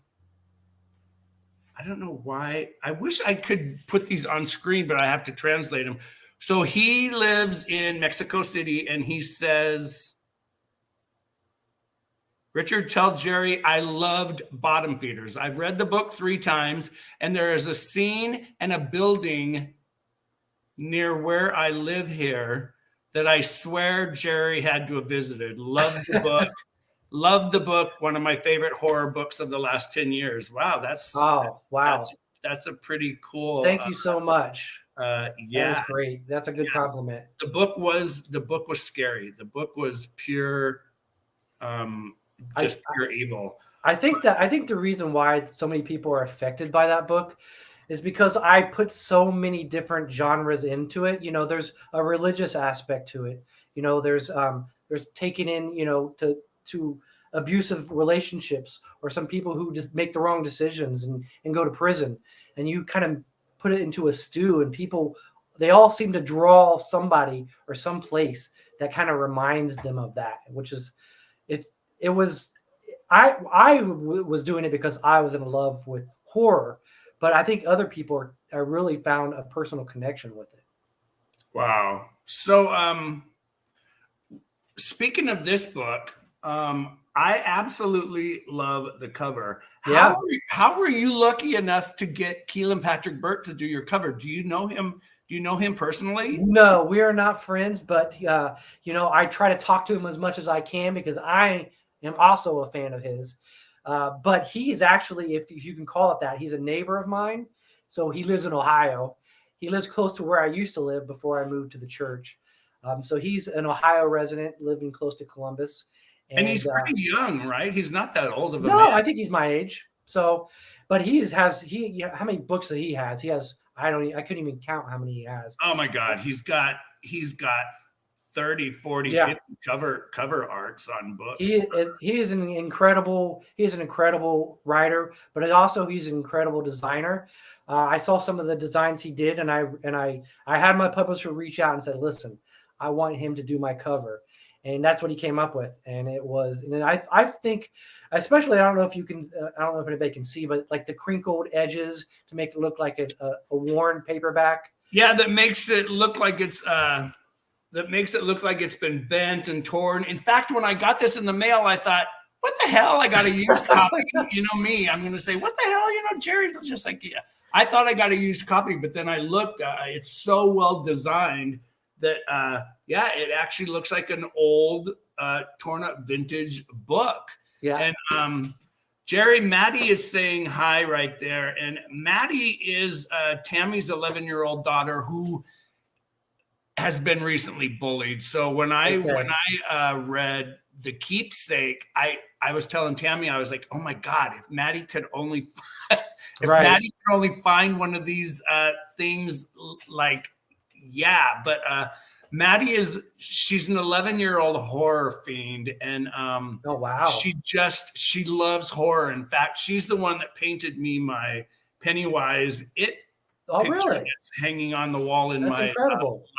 don't know why. I wish I could put these on screen, but I have to translate them. So he lives in Mexico City, and he says, "Richard, tell Jerry I loved Bottom Feeders. I've read the book 3 times, and there is a scene and a building near where I live here that I swear Jerry had to have visited. Love the book. Love the book. One of my favorite horror books of the last 10 years. Wow, that's a pretty cool. Thank you so much. Yeah, that was great. That's a good compliment. The book was scary. The book was pure, pure evil. I think the reason why so many people are affected by that book is because I put so many different genres into it. You know, there's a religious aspect to it. You know, there's taking in, you know, to abusive relationships, or some people who just make the wrong decisions and go to prison, and you kind of put it into a stew, and people, they all seem to draw somebody or some place that kind of reminds them of that, which is, I was doing it because I was in love with horror, but I think other people are really found a personal connection with it. Wow. So, speaking of this book, I absolutely love the cover. Yeah. How were you lucky enough to get Keelan Patrick Burt to do your cover? Do you know him? Do you know him personally? No, we are not friends, but you know, I try to talk to him as much as I can because I am also a fan of his. But he is actually, if you can call it that, he's a neighbor of mine. So he lives in Ohio. He lives close to where I used to live before I moved to the church. So he's an Ohio resident living close to Columbus. And he's pretty young, right? He's not that old of a man. No, I think he's my age. So, but you know, how many books that he has? He has, I couldn't even count how many he has. Oh my God. He's got 30, 40, 50 cover arts on books. He is an incredible writer, but also he's an incredible designer. I saw some of the designs he did, and I had my publisher reach out and said, "Listen, I want him to do my cover." And that's what he came up with. And it was, and I think, especially, I don't know if anybody can see, but like the crinkled edges to make it look like a worn paperback. Yeah, that makes it look like it's been bent and torn. In fact, when I got this in the mail, I thought, what the hell? I got a used copy. You know me, I'm going to say, what the hell? You know, Jerry, just like, yeah. I thought I got a used copy, but then I looked, it's so well designed that, it actually looks like an old, torn up vintage book. Yeah. And Jerry, Maddie is saying hi right there. And Maddie is Tammy's 11-year-old daughter who has been recently bullied. So when I read The Keepsake, I was telling Tammy, I was like, oh my God, if Maddie could only Maddie could only find one of these things, like, yeah, but Maddie she's an 11-year-old horror fiend, and oh wow, she loves horror. In fact, she's the one that painted me my Pennywise picture that's hanging on the wall in my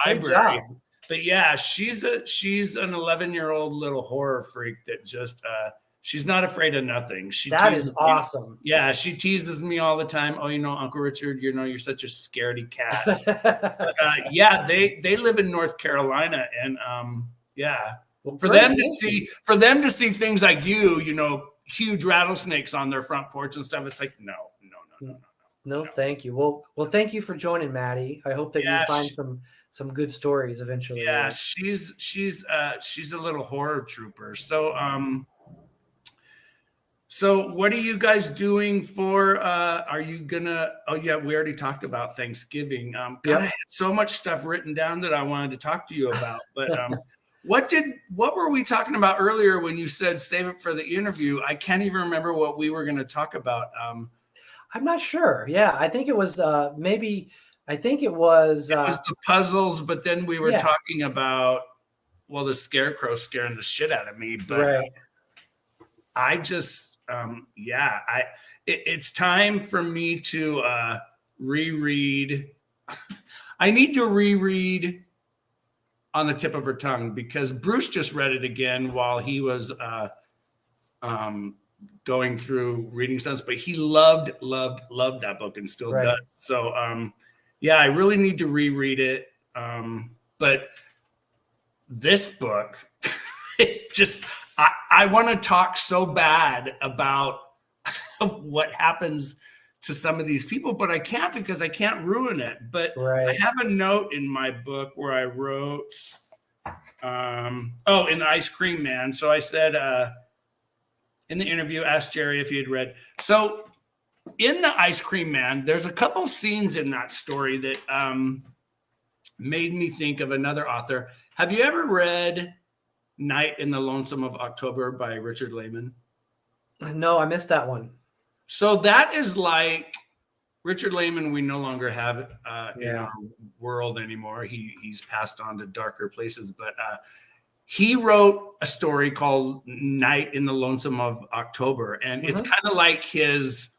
library. But yeah, she's an 11-year-old little horror freak that just she's not afraid of nothing. That is awesome. Yeah, she teases me all the time. Oh, you know, Uncle Richard, you know, you're such a scaredy cat. But, yeah, they live in North Carolina, and well, for them to see things like you know, huge rattlesnakes on their front porch and stuff, it's like no. No, thank you. Well, thank you for joining, Maddie. I hope that you Yeah, find some good stories eventually. yeah, she's a little horror trooper. So what are you guys doing for are you gonna oh yeah, we already talked about Thanksgiving. God, I Yep. had so much stuff written down that I wanted to talk to you about. But what were we talking about earlier when you said save it for the interview? I can't even remember what we were gonna talk about. I'm not sure. Yeah, I think it was maybe. I think it was. It was the puzzles, but then we were Yeah. talking about well, the scarecrow scaring the shit out of me. But Right. I just yeah, it's time for me to reread. I need to reread On the Tip of Her Tongue because Bruce just read it again while he was going through reading sense, but he loved that book and still Right. does. So yeah, I really need to reread it. But this book, it just I want to talk so bad about what happens to some of these people, but I can't because I can't ruin it. But I Right. have a note in my book where I wrote, in the Ice Cream Man. So I said, in the interview, asked Jerry if he had read. So in the Ice Cream Man, there's a couple scenes in that story that made me think of another author. Have you ever read Night in the Lonesome of October by Richard Lehman? No, I missed that one. So that is like Richard Lehman. We no longer have in our world anymore. He's passed on to darker places, but he wrote a story called Night in the Lonesome of October, and it's kind of like his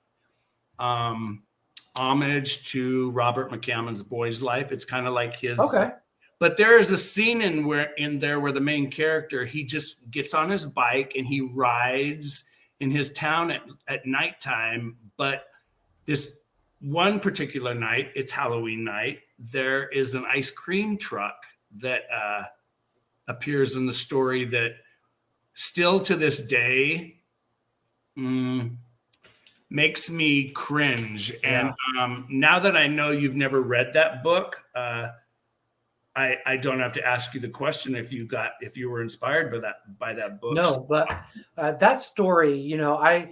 homage to Robert McCammon's Boy's Life. It's kind of like his. Okay. But there is a scene in there where the main character, he just gets on his bike and he rides in his town at nighttime. But this one particular night, it's Halloween night, there is an ice cream truck that appears in the story that still to this day makes me cringe. Yeah. And now that I know you've never read that book, I don't have to ask you the question if you were inspired by that book. No, but that story, I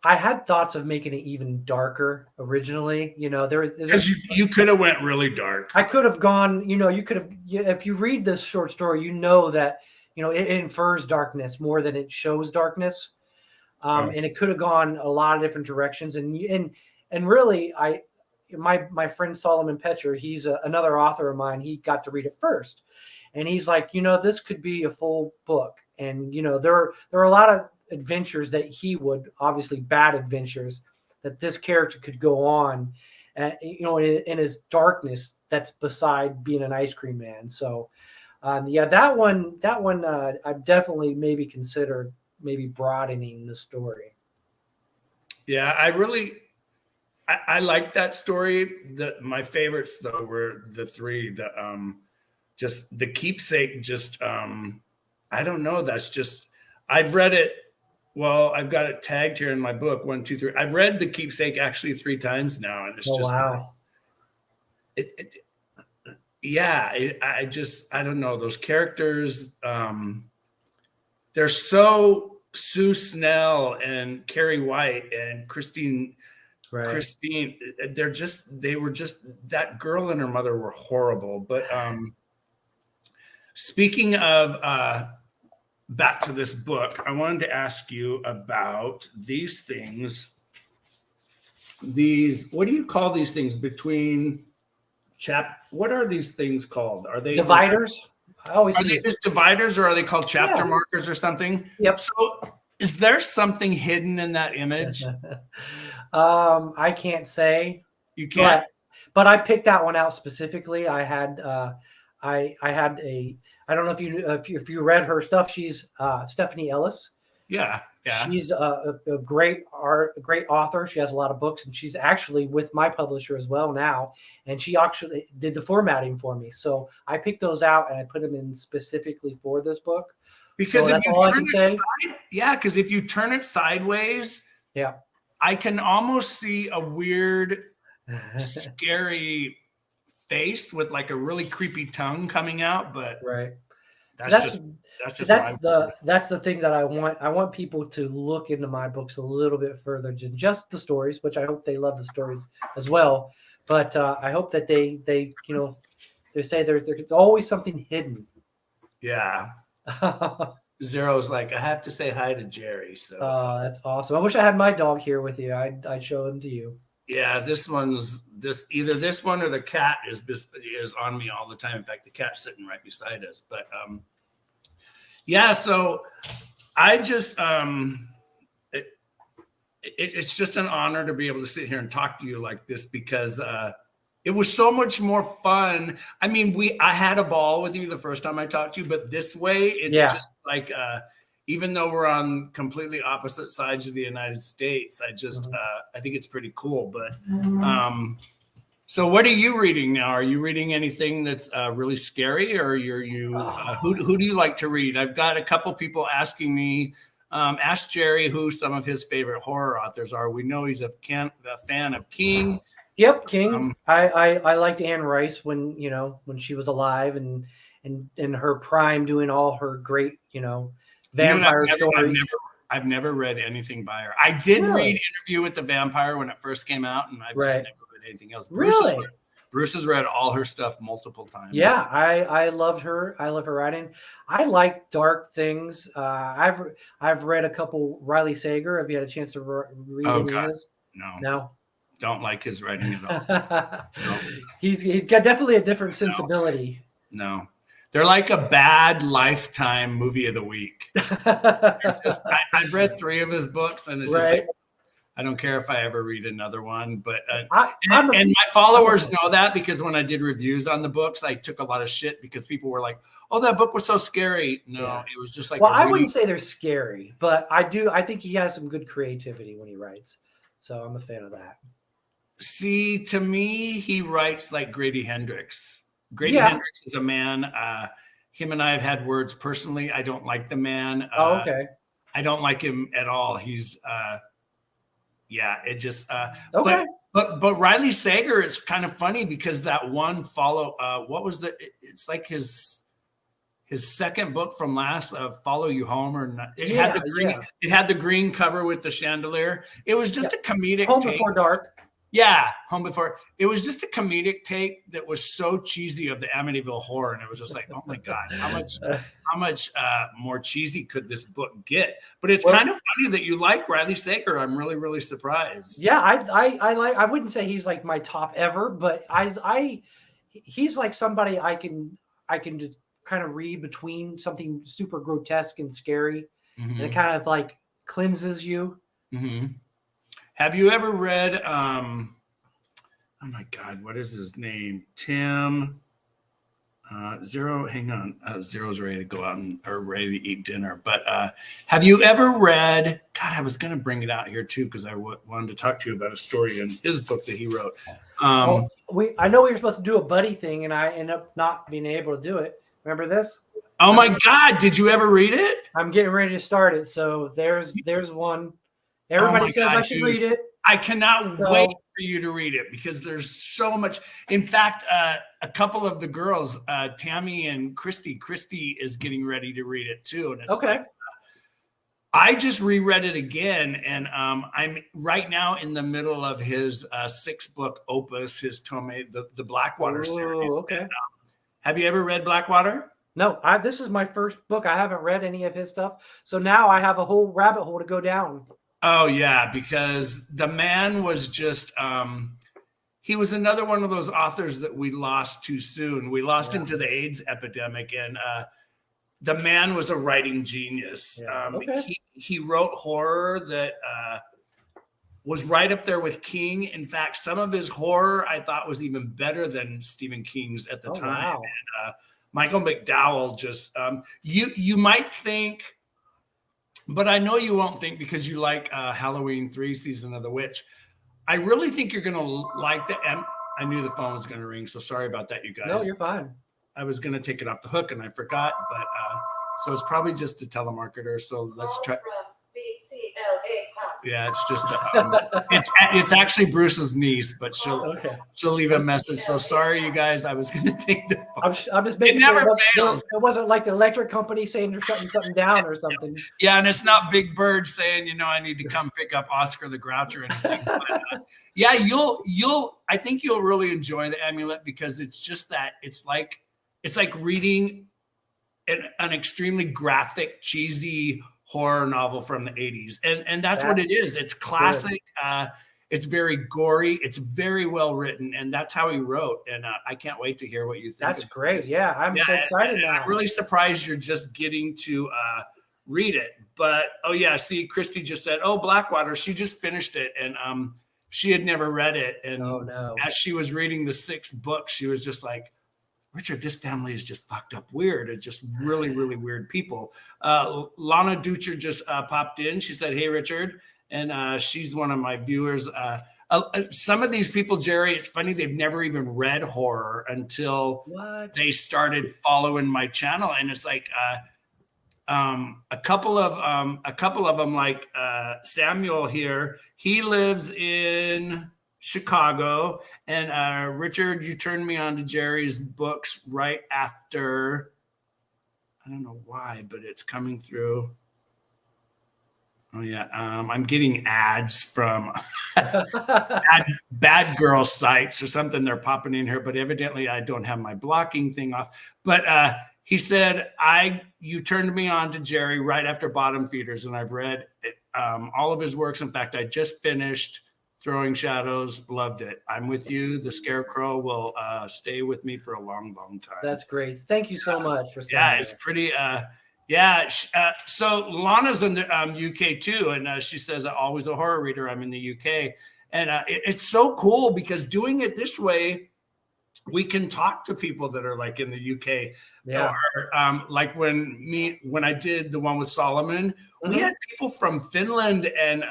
had thoughts of making it even darker originally. Because you could have went really dark. I could have gone. You could have. If you read this short story, that it infers darkness more than it shows darkness, and it could have gone a lot of different directions. And really, my friend Solomon Petcher, he's another author of mine. He got to read it first, and he's like, this could be a full book. And there are a lot of adventures that he would, obviously bad adventures, that this character could go on, in his darkness. That's beside being an ice cream man. So, that one, I've definitely maybe considered maybe broadening the story. Yeah, I like that story. My favorites though were the three. Just the keepsake. Just I don't know. That's just I've read it. Well, I've got it tagged here in my book. 1, 2, 3. I've read the keepsake actually 3 times now, and it's just wow. I don't know those characters. They're so Sue Snell and Carrie White and Christine. Right. Christine, they were just that girl and her mother were horrible. But speaking of back to this book, I wanted to ask you about these things. What do you call these things between what are these things called? Are they dividers? Are they just dividers, or are they called chapter markers or something? Yep. So is there something hidden in that image? I can't say. You can't. But I picked that one out specifically. I had I don't know if you read her stuff. She's Stephanie Ellis. Yeah. She's a great author. She has a lot of books, and she's actually with my publisher as well now. And she actually did the formatting for me. So I picked those out and I put them in specifically for this book. Because if you turn it sideways, I can almost see a weird, scary face with like a really creepy tongue coming out, but Right. So that's just my that's the thing that I want. I want people to look into my books a little bit further than just the stories, which I hope they love the stories as well. But I hope that they they say there's always something hidden. Yeah. Zero's like, I have to say hi to Jerry. So that's awesome. I wish I had my dog here with you. I'd show him to you. yeah, either this one or the cat is on me all the time. In fact, the cat's sitting right beside us. But yeah, so I just it's just an honor to be able to sit here and talk to you like this because it was so much more fun. I mean, I had a ball with you the first time I talked to you, but this way it's just like even though we're on completely opposite sides of the United States, I think it's pretty cool. But so what are you reading now? Are you reading anything that's really scary, or who do you like to read? I've got a couple people asking me. Ask Jerry who some of his favorite horror authors are. We know he's a fan of King. Yep, King. I liked Anne Rice when she was alive and in her prime, doing all her great vampire stories. I've never read anything by her. I did read Interview with the Vampire when it first came out, and I've just never read anything else. Bruce has read all her stuff multiple times. Yeah, I loved her. I love her writing. I like dark things. I've read a couple Riley Sager. Have you had a chance to read any of his? No. Don't like his writing at all. No. He's got definitely a different sensibility. No. They're like a bad Lifetime movie of the week. I've read 3 of his books, and it's just like, I don't care if I ever read another one, but and my followers know that because when I did reviews on the books, I took a lot of shit because people were like, "Oh, that book was so scary." No, it was just like. Well, I wouldn't say they're scary, but I think he has some good creativity when he writes, so I'm a fan of that. See, to me, he writes like Grady Hendrix. Grady Hendrix is a man. Him and I have had words personally. I don't like the man. Okay. I don't like him at all. He's. It just okay. But Riley Sager, it's kind of funny because that one what was it's like his second book from last Follow You Home or not. It had the green cover with the chandelier. It was just a comedic Home take. Before Dark. Yeah, Home Before. It was just a comedic take that was so cheesy of the Amityville Horror, and it was just like, oh my god, how much more cheesy could this book get? But it's kind of funny that you like Riley Sager. I'm really, really surprised. Yeah, I wouldn't say he's like my top ever, but he's like somebody I can kind of read between something super grotesque and scary, and it kind of like cleanses you. Mm-hmm. Have you ever read, oh my God, what is his name? Tim, Zero, hang on. Zero's ready to go out or ready to eat dinner. But have you ever read, God, I was going to bring it out here too, because I wanted to talk to you about a story in his book that he wrote. I know we were supposed to do a buddy thing, and I ended up not being able to do it. Remember this? Oh my God, did you ever read it? I'm getting ready to start it. So there's one. Everybody says I should read it. I cannot wait for you to read it because there's so much. In fact, a couple of the girls, Tammy and Christy is getting ready to read it too. And it's like, I just reread it again, and I'm right now in the middle of his 6-book opus, his tome, the Blackwater series. Okay. And, have you ever read Blackwater? No, this is my first book. I haven't read any of his stuff, so now I have a whole rabbit hole to go down. Oh, yeah, because the man was just he was another one of those authors that we lost too soon. We lost him to the AIDS epidemic, and the man was a writing genius. He wrote horror that was right up there with King. In fact, some of his horror I thought was even better than Stephen King's at the time. Wow. And Michael McDowell just you might think, but I know you won't think because you like Halloween 3 Season of the Witch. I really think you're going to like I knew the phone was going to ring, so sorry about that, you guys. No, you're fine. I was going to take it off the hook and I forgot, but so it's probably just a telemarketer. So let's try. Yeah, it's just it's actually Bruce's niece, but she'll leave a message. So sorry, you guys. I was going to take the phone. I'm just making It sure never fails. it wasn't like the electric company saying they're shutting something down or something. Yeah, and it's not Big Bird saying, I need to come pick up Oscar the Grouch or anything. But, yeah, I think you'll really enjoy the amulet because it's just that it's like reading an extremely graphic, cheesy horror novel from the 80s. And that's what it is. It's classic. It's very gory. It's very well written. And that's how he wrote. And I can't wait to hear what you think. That's great. Yeah, I'm so excited now. I'm really surprised you're just getting to read it. But, oh, yeah, see, Christy just said, oh, Blackwater. She just finished it. And she had never read it. And as she was reading the 6th book, she was just like, Richard, this family is just fucked up weird. It's just really, really weird people. Lana Ducher just popped in. She said, hey, Richard. And she's one of my viewers. Some of these people, Jerry, it's funny. They've never even read horror until they started following my channel. And it's like a couple of them, like Samuel here, he lives in Chicago. And Richard, you turned me on to Jerry's books right after, I don't know why, but it's coming through. Oh yeah, I'm getting ads from bad girl sites or something. They're popping in here, but evidently I don't have my blocking thing off. But he said, you turned me on to Jerry right after Bottom Feeders, and I've read all of his works. In fact, I just finished Throwing Shadows, loved it. I'm with you. The Scarecrow will stay with me for a long, long time. That's great. Thank you so much for saying that. It's pretty. So Lana's in the UK too, and she says, always a horror reader. I'm in the UK, and it's so cool because doing it this way, we can talk to people that are like in the UK. Yeah. Or like when I did the one with Solomon, we had people from Finland and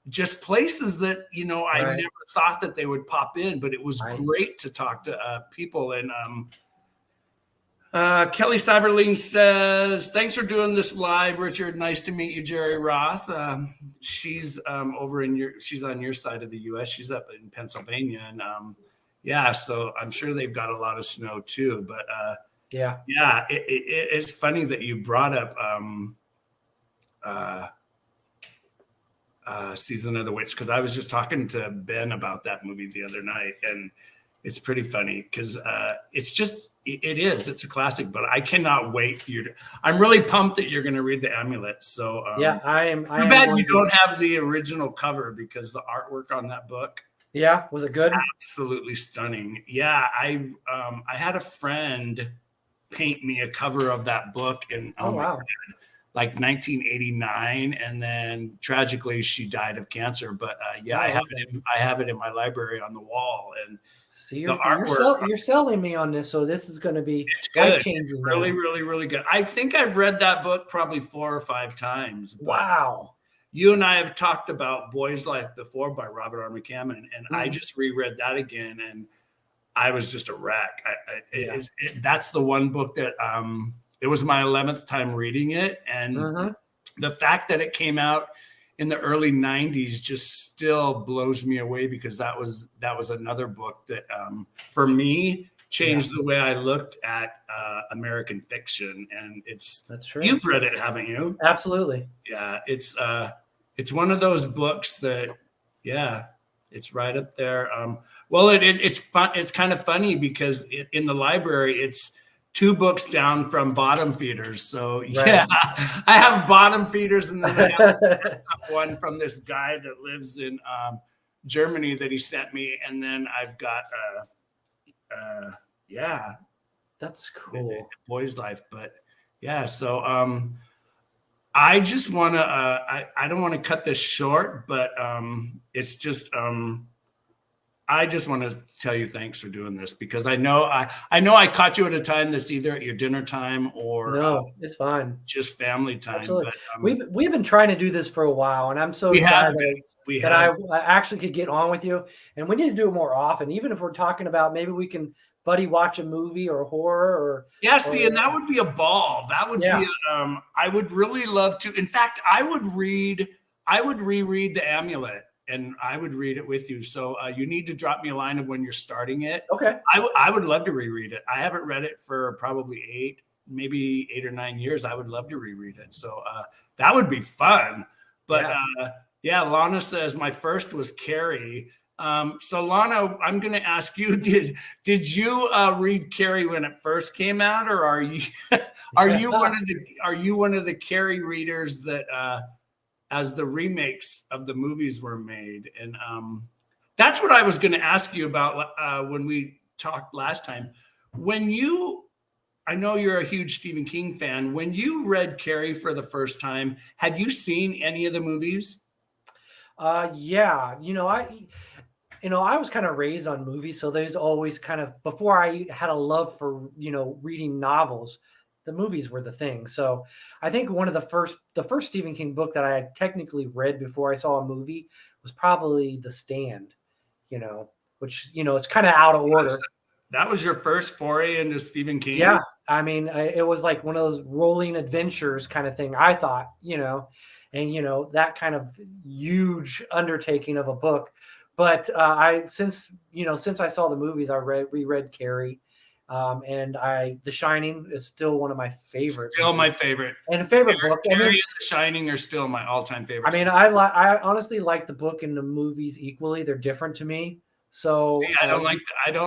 just places that, I never thought that they would pop in, but it was great to talk to people. And Kelly Seiverling says, thanks for doing this live, Richard. Nice to meet you, Jerry Roth. She's she's on your side of the US. She's up in Pennsylvania. And so I'm sure they've got a lot of snow too. But it's funny that you brought up Season of the Witch, because I was just talking to Ben about that movie the other night, and it's pretty funny because it's a classic, but I cannot wait for you to. I'm really pumped that you're going to read The Amulet. So I am. Too bad you don't have the original cover because the artwork on that book. Yeah, was it good? Absolutely stunning. Yeah, I had a friend paint me a cover of that book, and God, like 1989, and then tragically she died of cancer. But I have it in my library on the wall. And see, you're selling me on this, so this is going to be life-changing. It's really, really, really good. I think I've read that book probably 4 or 5 times. Wow. You and I have talked about Boy's Life before by Robert R. McCammon, and I just reread that again, and I was just a wreck. That's the one book that it was my 11th time reading it, and the fact that it came out in the early 90s just still blows me away, because that was another book that for me changed the way I looked at American fiction. And that's true. You've read it, haven't you? Absolutely. Yeah, it's one of those books that it's right up there. It's fun. It's kind of funny because in the library it's 2 books down from Bottom Feeders. So I have Bottom Feeders, and then I have one from this guy that lives in Germany that he sent me, and then I've got that's cool, Boy's Life. But so I just want to I don't want to cut this short, but it's just I just want to tell you thanks for doing this, because I know I caught you at a time that's either at your dinner time or it's fine, just family time. Absolutely. But we've been trying to do this for a while, and I'm so excited that I actually could get on with you. And we need to do it more often, even if we're talking about maybe we can buddy watch a movie or horror or and that would be a ball. That would be I would really love to. In fact, I would read I would reread The Amulet, and I would read it with you. So you need to drop me a line of when you're starting it. Okay. I would love to reread it. I haven't read it for probably maybe 8 or 9 years. I would love to reread it. So that would be fun. But yeah, Lana says my first was Carrie. So Lana, I'm going to ask you: Did you read Carrie when it first came out, or are you one of the Carrie readers that as the remakes of the movies were made? And that's what I was going to ask you about when we talked last time. I know you're a huge Stephen King fan. When you read Carrie for the first time, had you seen any of the movies? Yeah, I was kind of raised on movies, so there's always kind of, before I had a love for, reading novels, the movies were the thing. So I think one of the first Stephen King book that I had technically read before I saw a movie was probably The Stand, which, it's kind of out of order. That was your first foray into Stephen King? Yeah. I mean, it was like one of those rolling adventures kind of thing, I thought, and, that kind of huge undertaking of a book. But since I saw the movies, I reread Carrie. And The Shining is still one of my favorites. Still my favorite. And a favorite book. Carrie and The Shining are still my all-time favorites. I mean, I honestly like the book and the movies equally. They're different to me. So see, I don't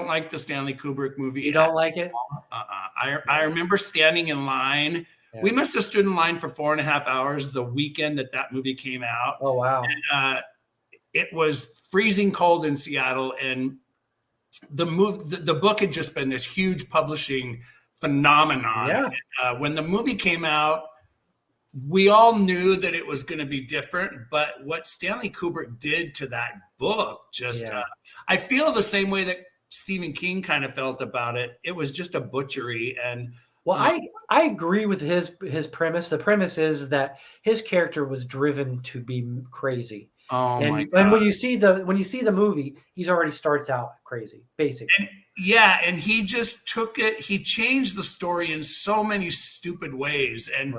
like the Stanley Kubrick movie. You don't like it? I remember standing in line. Yeah. We must have stood in line for 4.5 hours the weekend that movie came out. Oh wow! And, it was freezing cold in Seattle, and the book had just been this huge publishing phenomenon. Yeah. And, when the movie came out, we all knew that it was going to be different, but what Stanley Kubrick did to that book, I feel the same way that Stephen King kind of felt about it. It was just a butchery. And well, I agree with his premise. The premise is that his character was driven to be crazy. Oh my God. And when you see the movie, he's already starts out crazy, basically. And he just took it. He changed the story in so many stupid ways. And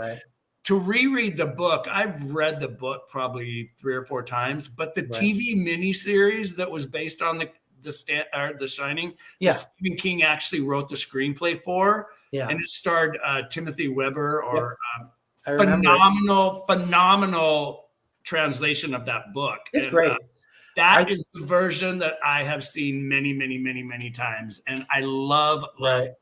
to reread the book, I've read the book probably 3 or 4 times, but the TV miniseries that was based on the Shining, Stephen King actually wrote the screenplay for, and it starred Timothy Webber, phenomenal translation of that book. It's great. That is the version that I have seen many, many, many, many times, and I love that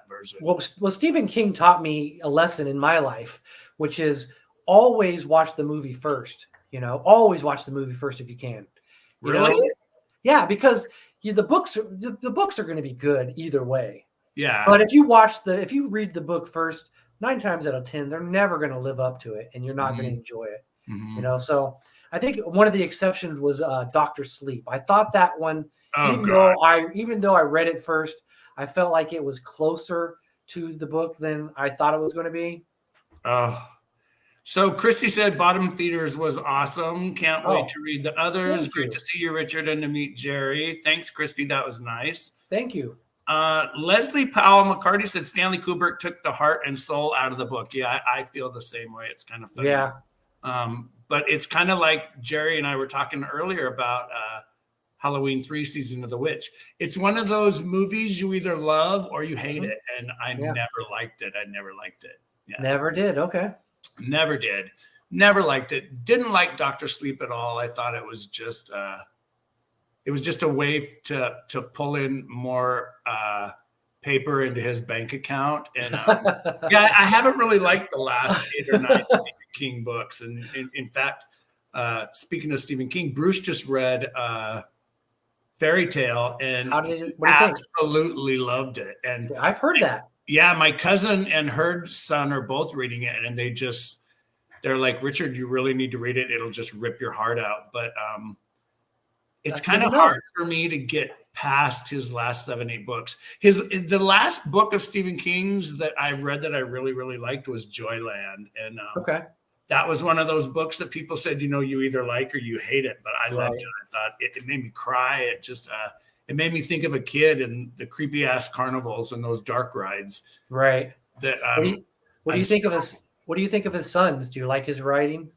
version. Well, Stephen King taught me a lesson in my life, which is always watch the movie first. Always watch the movie first if you can. Really? Yeah, because the books are going to be good either way. Yeah. But if you read the book first, 9 times out of 10, they're never going to live up to it, and you're not going to enjoy it. Mm-hmm. So I think one of the exceptions was Dr. Sleep. I thought that one, even though I read it first, I felt like it was closer to the book than I thought it was going to be. So Christy said Bottom Feeders was awesome. Can't wait to read the others. Great to see you, Richard, and to meet Jerry. Thanks, Christy. That was nice. Thank you. Leslie Powell McCarty said Stanley Kubrick took the heart and soul out of the book. Yeah, I feel the same way. It's kind of funny. Yeah. But it's kind of like Jerry and I were talking earlier about Halloween 3 Season of the Witch. It's one of those movies you either love or you hate it. And I never liked it. Yeah. Never did. Okay. Never did. Never liked it. Didn't like Dr. Sleep at all. I thought it was just a way to pull in more paper into his bank account. And I haven't really liked the last 8 or 9 Stephen King books. And in fact, speaking of Stephen King, Bruce just read Fairy Tale and absolutely loved it. And I've heard that. Yeah, my cousin and her son are both reading it, and they're like, Richard, you really need to read it. It'll just rip your heart out. But it's kind of hard for me to get past his last 7, 8 books. The last book of Stephen King's that I've read that I really, really liked was Joyland. And that was one of those books that people said, you either like or you hate it. But I loved it. I thought it made me cry. It just it made me think of a kid and the creepy ass carnivals and those dark rides. Right. That what do you think of his sons? Do you like his writing?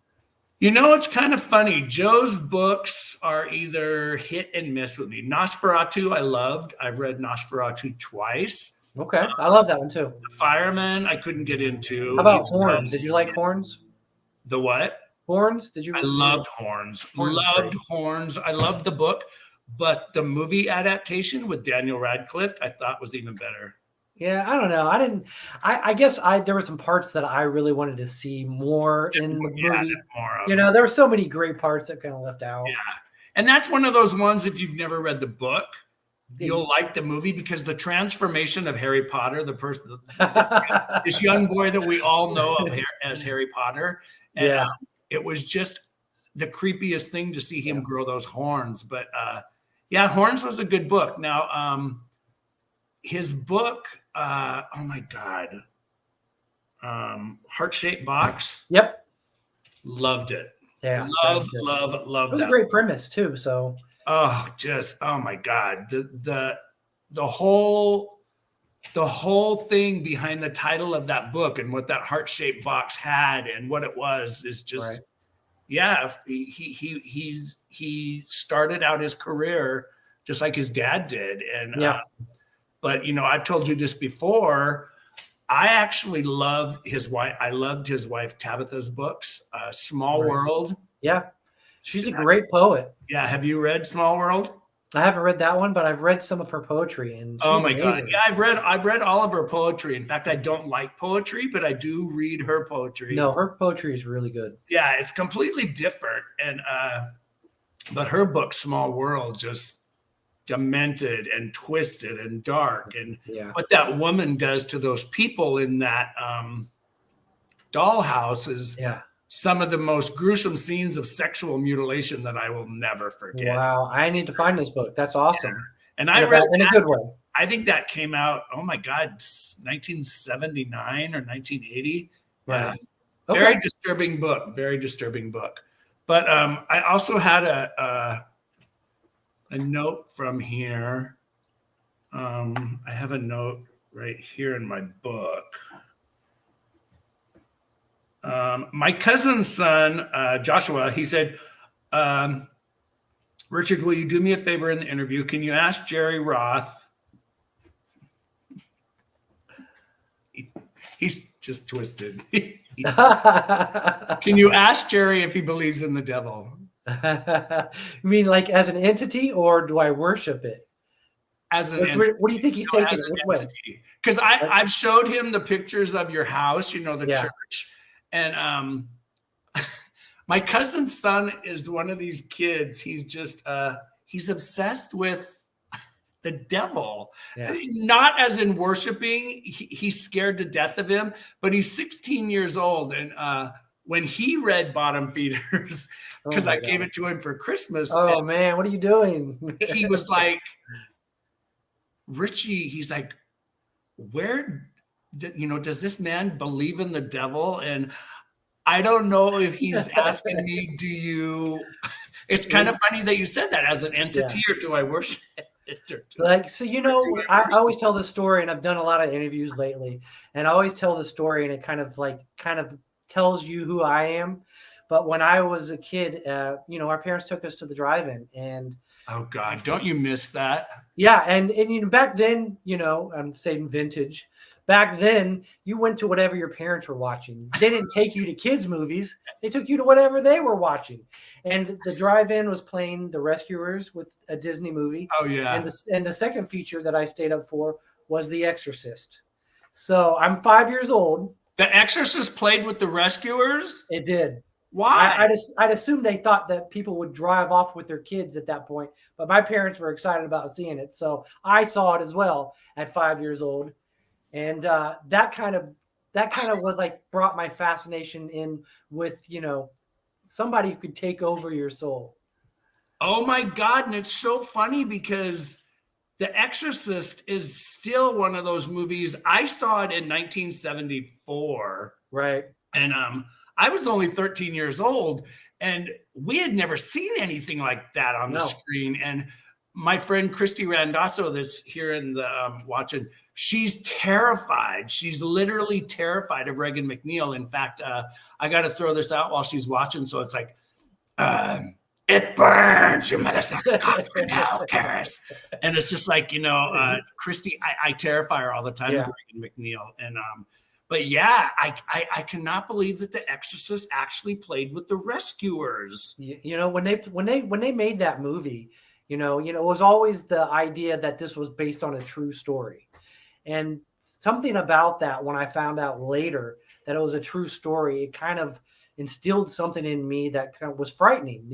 It's kind of funny. Joe's books are either hit and miss with me. Nosferatu, I loved. I've read Nosferatu twice. Okay, I love that one too. The Fireman, I couldn't get into. How about Horns? Did you like Horns? The what? Horns? Did you? I loved Horns. Loved Horns. I loved the book, but the movie adaptation with Daniel Radcliffe, I thought was even better. Yeah, I don't know. I didn't. I guess there were some parts that I really wanted to see more in the movie. There were so many great parts that kind of left out. Yeah, and that's one of those ones. If you've never read the book, you'll like the movie because the transformation of Harry Potter, this young boy that we all know of as Harry Potter, and it was just the creepiest thing to see him grow those horns. But Horns was a good book. Now, his book, oh my God, Heart-Shaped Box. Yep, loved it. Yeah, love. It was a great premise too. So. Oh my God. The whole thing behind the title of that book and what that heart-shaped box had and what it was is just, he started out his career just like his dad did. And, but I've told you this before, I actually love his wife. I loved his wife, Tabitha's books, Small World. Yeah. She's a great poet. Yeah. Have you read Small World? I haven't read that one, but I've read some of her poetry. And oh my God. Yeah, I've read all of her poetry. In fact, I don't like poetry, but I do read her poetry. No, her poetry is really good. Yeah, it's completely different. And but her book, Small World, just demented and twisted and dark. And what that woman does to those people in that dollhouse is some of the most gruesome scenes of sexual mutilation that I will never forget. Wow. I need to find this book. That's awesome. Yeah. And I read in a good way. I think that came out, oh my God, 1979 or 1980. Right. Okay. Very disturbing book. Very disturbing book. But I also had a note from here. I have a note right here in my book. My cousin's son, Joshua, he said, Richard, will you do me a favor in the interview? Can you ask Jerry Roth? He's just twisted. Can you ask Jerry if he believes in the devil? You mean like as an entity, or do I worship it? As an entity. What do you think he's taking it? Which way? Because I've showed him the pictures of your house, the church. And my cousin's son is one of these kids. He's just he's obsessed with the devil, not as in worshiping. He's scared to death of him, but he's 16 years old. And when he read Bottom Feeders, because I gave it to him for Christmas. Oh man, what are you doing? He was like, Richie, he's like, where, does this man believe in the devil? And I don't know if he's asking me, it's kind of funny that you said that, as an entity, or do I worship it? I always tell this story, and I've done a lot of interviews lately, and I always tell the story, and it kind of tells you who I am. But when I was a kid, our parents took us to the drive-in, and oh God, don't you miss that? Yeah, and back then, I'm saying vintage. Back then, you went to whatever your parents were watching. They didn't take you to kids' movies. They took you to whatever they were watching. And the drive-in was playing The Rescuers with a Disney movie. Oh, yeah. And the second feature that I stayed up for was The Exorcist. So I'm 5 years old. The Exorcist played with The Rescuers? It did. Why? I'd assume they thought that people would drive off with their kids at that point, but my parents were excited about seeing it, so I saw it as well at 5 years old, and that kind of was like brought my fascination in with somebody who could take over your soul. Oh my God! And it's so funny because The Exorcist is still one of those movies. I saw it in 1974, right? And I was only 13 years old, and we had never seen anything like that on the screen. And my friend Christy Randazzo that's here in the watching, she's terrified. She's literally terrified of Regan McNeil. In fact, I got to throw this out while she's watching. So it's like, it burns, you mother sucks cocks in hell, Karis. And it's just like, Christy, I terrify her all the time with Regan McNeil. And but yeah, I cannot believe that The Exorcist actually played with the rescuers. When they made that movie, it was always the idea that this was based on a true story. And something about that, when I found out later that it was a true story, it kind of instilled something in me that kind of was frightening,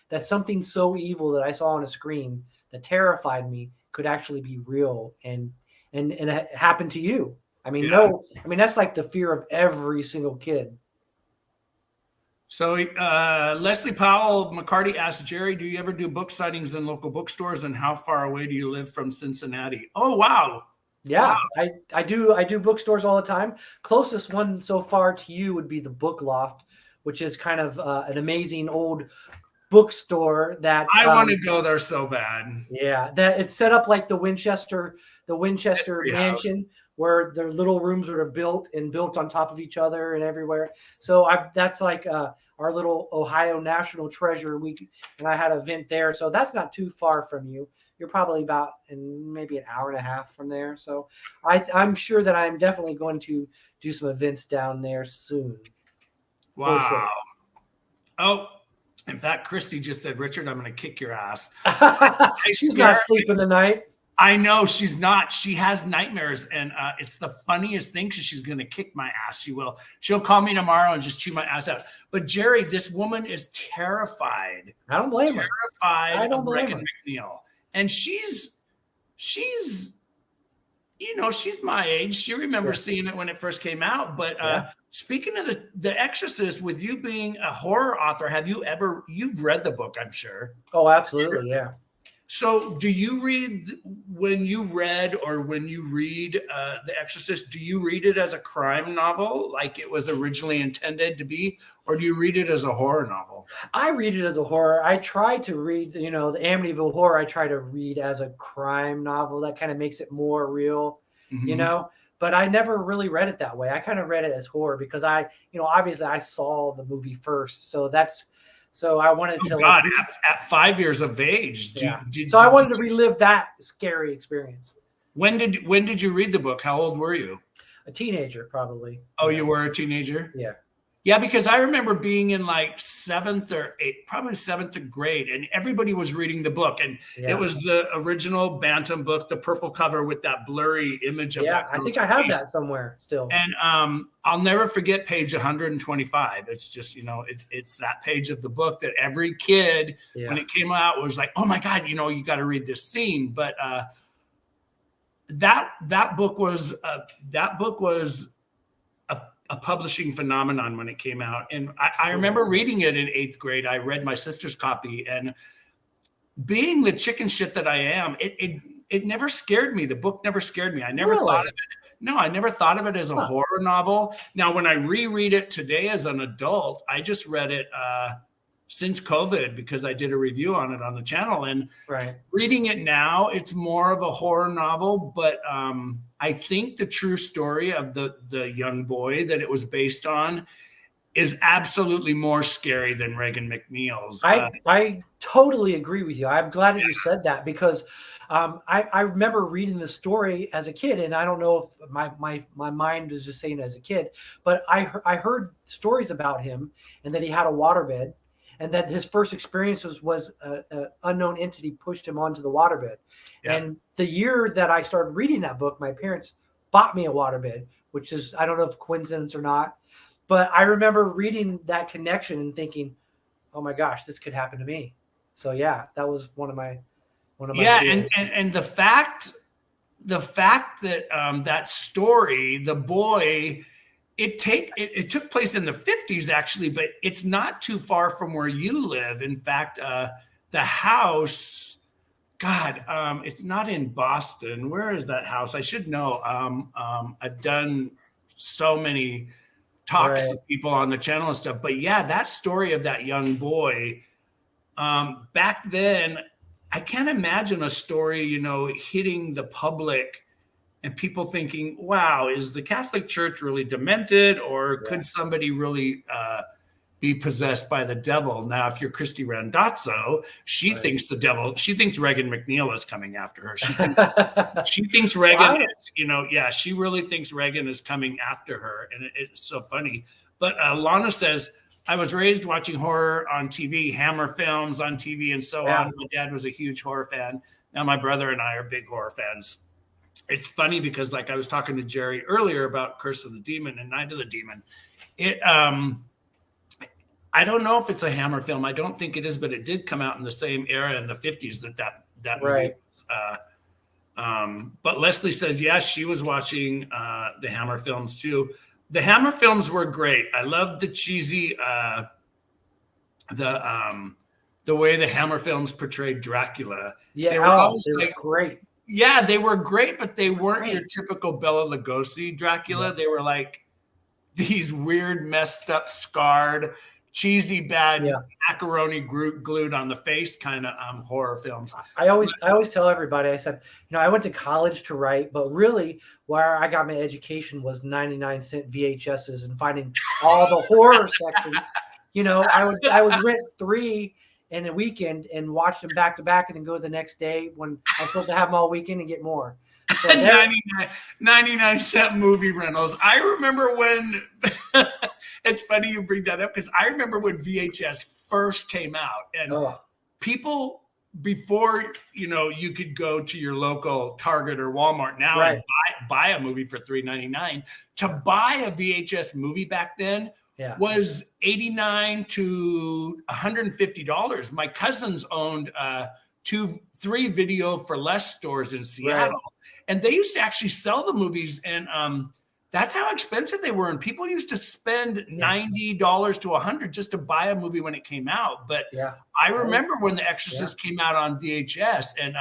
that something so evil that I saw on a screen that terrified me could actually be real and it happened to you. I mean, that's like the fear of every single kid. So Leslie Powell McCarty asked Jerry, do you ever do book signings in local bookstores, and how far away do you live from Cincinnati? Oh, wow. Yeah, wow. I do bookstores all the time. Closest one so far to you would be the Book Loft, which is kind of an amazing old bookstore that I want to go there so bad. Yeah, that it's set up like the Winchester Mansion, where their little rooms are built on top of each other and everywhere. So that's like our little Ohio National Treasure week, and I had an event there. So that's not too far from you. You're probably about maybe an hour and a half from there. So I'm sure that I'm definitely going to do some events down there soon. Wow. Sure. Oh, in fact, Christy just said, Richard, I'm going to kick your ass. She's not sleeping tonight. I know she's not. She has nightmares, and it's the funniest thing because she's going to kick my ass. She will. She'll call me tomorrow and just chew my ass out. But Jerry, this woman is terrified. I don't blame her. Terrified of Regan McNeil. And she's my age. She remembers seeing it when it first came out. But speaking of the Exorcist, with you being a horror author, you've read the book, I'm sure. Oh, absolutely. Yeah. So do you read when you read The Exorcist, do you read it as a crime novel like it was originally intended to be, or do you read it as a horror novel? I read it as a horror. I try to read, the Amityville Horror, I try to read as a crime novel. That kind of makes it more real, but I never really read it that way. I kind of read it as horror because obviously I saw the movie first. So I wanted to. God, at 5 years of age. I wanted to relive that scary experience. When did you read the book? How old were you? A teenager, probably. Oh, you were a teenager? Yeah. Yeah, because I remember being in like seventh grade, and everybody was reading the book, and it was the original Bantam book, the purple cover with that blurry image of that. I think I have that somewhere still. And I'll never forget page 125. It's just it's that page of the book that every kid when it came out was like, oh my God, you got to read this scene. But that book was a publishing phenomenon when it came out. And I remember reading it in 8th grade. I read my sister's copy, and being the chicken shit that I am, it never scared me. The book never scared me. I never thought of it. No, I never thought of it as a horror novel. Now, when I reread it today as an adult, I just read it since COVID because I did a review on it on the channel. And reading it now, it's more of a horror novel, but I think the true story of the young boy that it was based on is absolutely more scary than Regan McNeil's. I totally agree with you. I'm glad that you said that because I remember reading the story as a kid, and I don't know if my mind was just saying as a kid, but I heard stories about him and that he had a waterbed, and that his first experience was an unknown entity pushed him onto the waterbed. Yeah. And the year that I started reading that book, my parents bought me a waterbed, which is, I don't know if coincidence or not, but I remember reading that connection and thinking, oh my gosh, this could happen to me. So yeah, that was one of my fears. and the fact that that story, the boy, it took place in the 50s actually, but it's not too far from where you live. In fact, the house, God, it's not in Boston. Where is that house? I should know. I've done so many talks with people on the channel and stuff, but yeah, that story of that young boy, back then, I can't imagine a story, you know, hitting the public and people thinking, wow, is the Catholic Church really demented, or Yeah. could somebody really be possessed by the devil? Now, if you're Christy Randazzo, she Right. thinks the devil, she thinks Regan McNeil is coming after her. She thinks Regan Wow. is, you know, yeah, she really thinks Regan is coming after her. And it's so funny. But Lana says, I was raised watching horror on TV, Hammer films on TV, and so Yeah. on. My dad was a huge horror fan. Now my brother and I are big horror fans. It's funny because, like, I was talking to Jerry earlier about Curse of the Demon and Night of the Demon. It I don't know if it's a Hammer film. I don't think it is, but it did come out in the same era in the 50s that movie Right. was. But Leslie says, yes, she was watching the Hammer films too. The Hammer films were great. I loved the cheesy, the way the Hammer films portrayed Dracula. Yeah. They were always They were like, great. yeah, they were great, but they weren't Great. your typical Bela Lugosi Dracula. Yeah. They were like these weird, messed up, scarred, cheesy, bad Yeah. macaroni glued on the face kind of horror films. I always tell everybody, I said, you know, I went to college to write, but really where I got my education was 99-cent VHSs and finding all the horror sections. You know, I would rent 3 in a weekend and watch them back to back, and then go the next day when I was supposed to have them all weekend and get more. So 99-cent movie rentals. I remember when it's funny you bring that up, because I remember when VHS first came out, and people, before, you know, you could go to your local Target or Walmart now and buy a movie for $3.99. To buy a VHS movie back then was $89 to $150. My cousins owned 2-3 video for less stores in Seattle, and they used to actually sell the movies, and that's how expensive they were. And people used to spend $90 to $100 just to buy a movie when it came out. But I remember when The Exorcist came out on VHS, and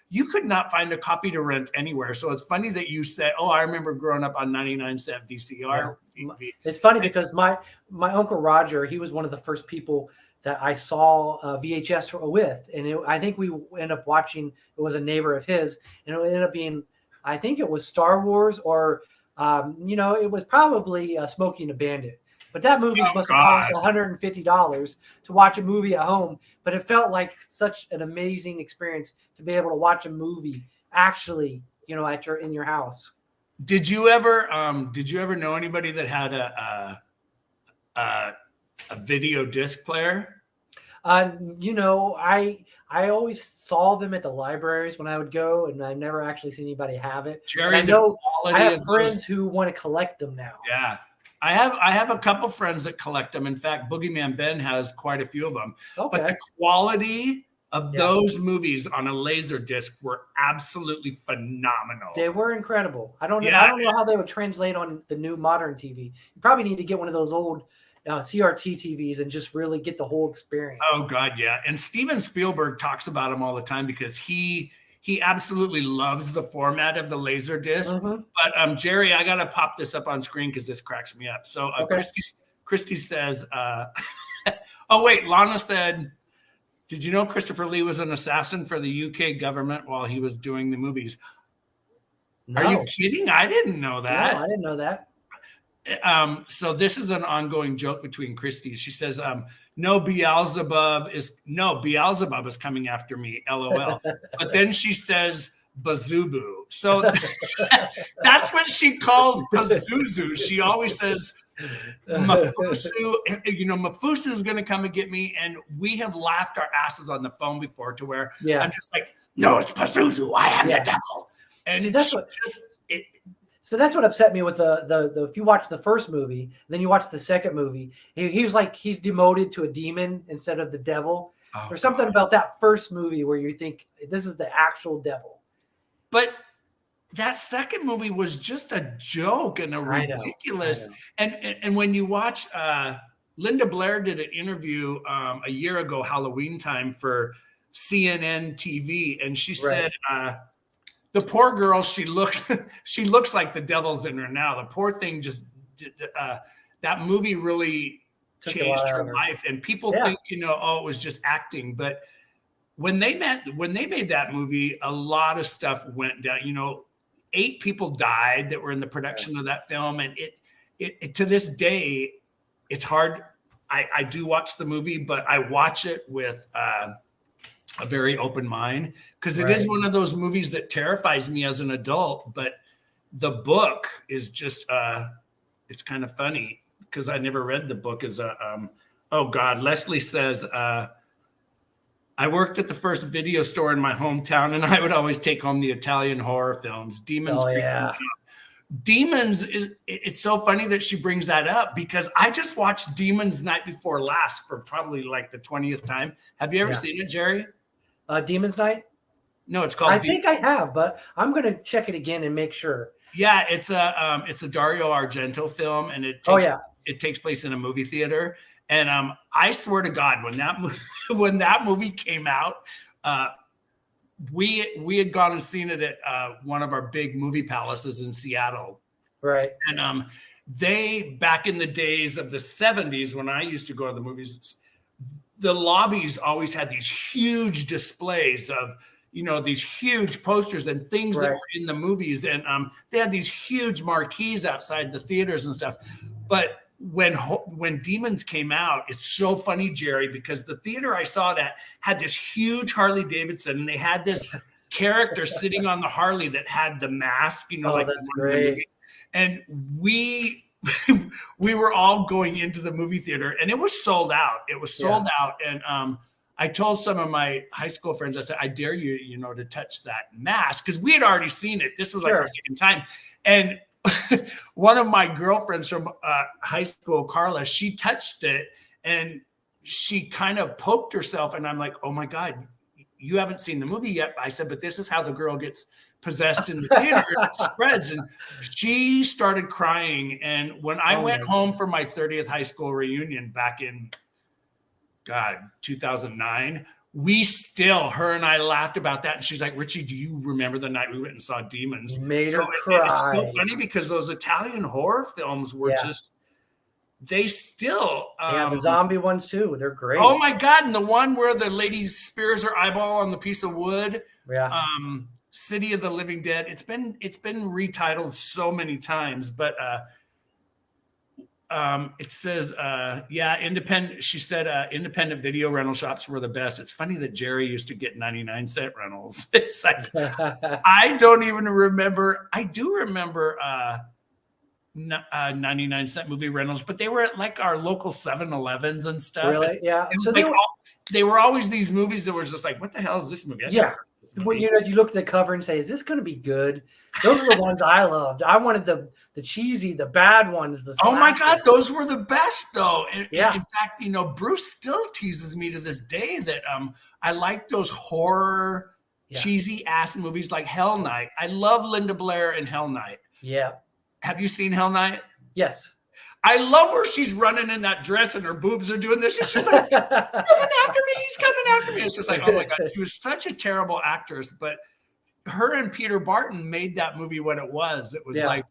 you could not find a copy to rent anywhere. So it's funny that you said, oh, I remember growing up on 99-cent VCR. It's funny because my Uncle Roger, he was one of the first people that I saw VHS with. And I think we ended up watching, it was a neighbor of his, and it ended up being, I think it was Star Wars, or, you know, it was probably Smokey and the Bandit. But that movie must have cost $150 to watch a movie at home. But it felt like such an amazing experience to be able to watch a movie actually, you know, in your house. Did you ever know anybody that had a video disc player? You know, I always saw them at the libraries when I would go, and I never actually seen anybody have it. Jerry, I have friends who want to collect them now. Yeah. I have a couple friends that collect them. In fact, Boogeyman Ben has quite a few of them. Okay. But the quality of those movies on a laser disc were absolutely phenomenal. They were incredible. I don't know how they would translate on the new modern TV. You probably need to get one of those old CRT TVs and just really get the whole experience. Oh God, yeah. And Steven Spielberg talks about them all the time, because he absolutely loves the format of the laser disc. But Jerry, I gotta pop this up on screen because this cracks me up. So Christy says, oh wait, Lana said, did you know Christopher Lee was an assassin for the UK government while he was doing the movies? No. Are you kidding? I didn't know that. No, I didn't know that. So this is an ongoing joke between Christy. She says, no, Beelzebub is coming after me, LOL. But then she says Bazubu. So that's what she calls Pazuzu. She always says Mafusu, you know, Mafusu is going to come and get me. And we have laughed our asses on the phone before, to where I'm just like, no, it's Pazuzu. I am the devil. And see, so that's what upset me with the if you watch the first movie, then you watch the second movie, he was like, he's demoted to a demon instead of the devil. There's something about that first movie where you think this is the actual devil. But that second movie was just a joke and a ridiculous. And when you watch, Linda Blair did an interview a year ago, Halloween time, for CNN TV, and she said, the poor girl, she looks like the devil's in her now. The poor thing just that movie really changed her life. And people think, you know, oh, it was just acting. But when they made that movie, a lot of stuff went down. 8 people died that were in the production of that film, and it to this day, it's hard. I do watch the movie, but I watch it with a very open mind, because it is one of those movies that terrifies me as an adult. But the book is just it's kind of funny, because I never read the book. As a oh God, Leslie says, I worked at the first video store in my hometown, and I would always take home the Italian horror films. Demons. Oh, yeah. Demons, it's so funny that she brings that up, because I just watched Demons Night Before Last for probably like the 20th time. Have you ever seen it, Jerry? Demons Night? No, it's called. I think I have, but I'm going to check it again and make sure. Yeah, it's a Dario Argento film, and it takes place in a movie theater. And I swear to God, when that movie came out, we had gone and seen it at one of our big movie palaces in Seattle. Right. And they, back in the days of the 70s, when I used to go to the movies, the lobbies always had these huge displays of, these huge posters and things that were in the movies. And they had these huge marquees outside the theaters and stuff. But when Demons came out, it's so funny, Jerry, because the theater I saw it at had this huge Harley Davidson, and they had this character sitting on the Harley that had the mask, that's great. And we were all going into the movie theater, and it was sold out. It was sold out. And I told some of my high school friends, I said, I dare you, to touch that mask, because we had already seen it. This was like our second time. And one of my girlfriends from high school, Carla, she touched it, and she kind of poked herself. And I'm like, oh my God, you haven't seen the movie yet. I said, but this is how the girl gets possessed in the theater. It spreads. And she started crying. And when I went home for my 30th high school reunion back in 2009, her and I laughed about that. And she's like, Richie, do you remember the night we went and saw Demons? Made her cry. It's so funny, because those Italian horror films were just, they still. The zombie ones too. They're great. Oh my God. And the one where the lady spears her eyeball on the piece of wood. Yeah. City of the Living Dead. It's been retitled so many times, but it says, independent. She said, independent video rental shops were the best. It's funny that Jerry used to get 99-cent rentals. It's like, I don't even remember. I do remember 99-cent movie rentals, but they were at like our local 7-Elevens and stuff. Really? Yeah. And So they were always these movies that were just like, what the hell is this movie? When you look at the cover and say, is this going to be good? Those are the ones I loved. I wanted the cheesy, the bad ones. Oh my God, those were the best though. In fact, Bruce still teases me to this day that I like those horror cheesy ass movies like Hell Night. I love Linda Blair in Hell Night. Yeah. Have you seen Hell Night? Yes. I love where she's running in that dress and her boobs are doing this. She's just like, he's coming after me. He's coming after me. It's just like, oh my God, she was such a terrible actress. But her and Peter Barton made that movie what it was. It was like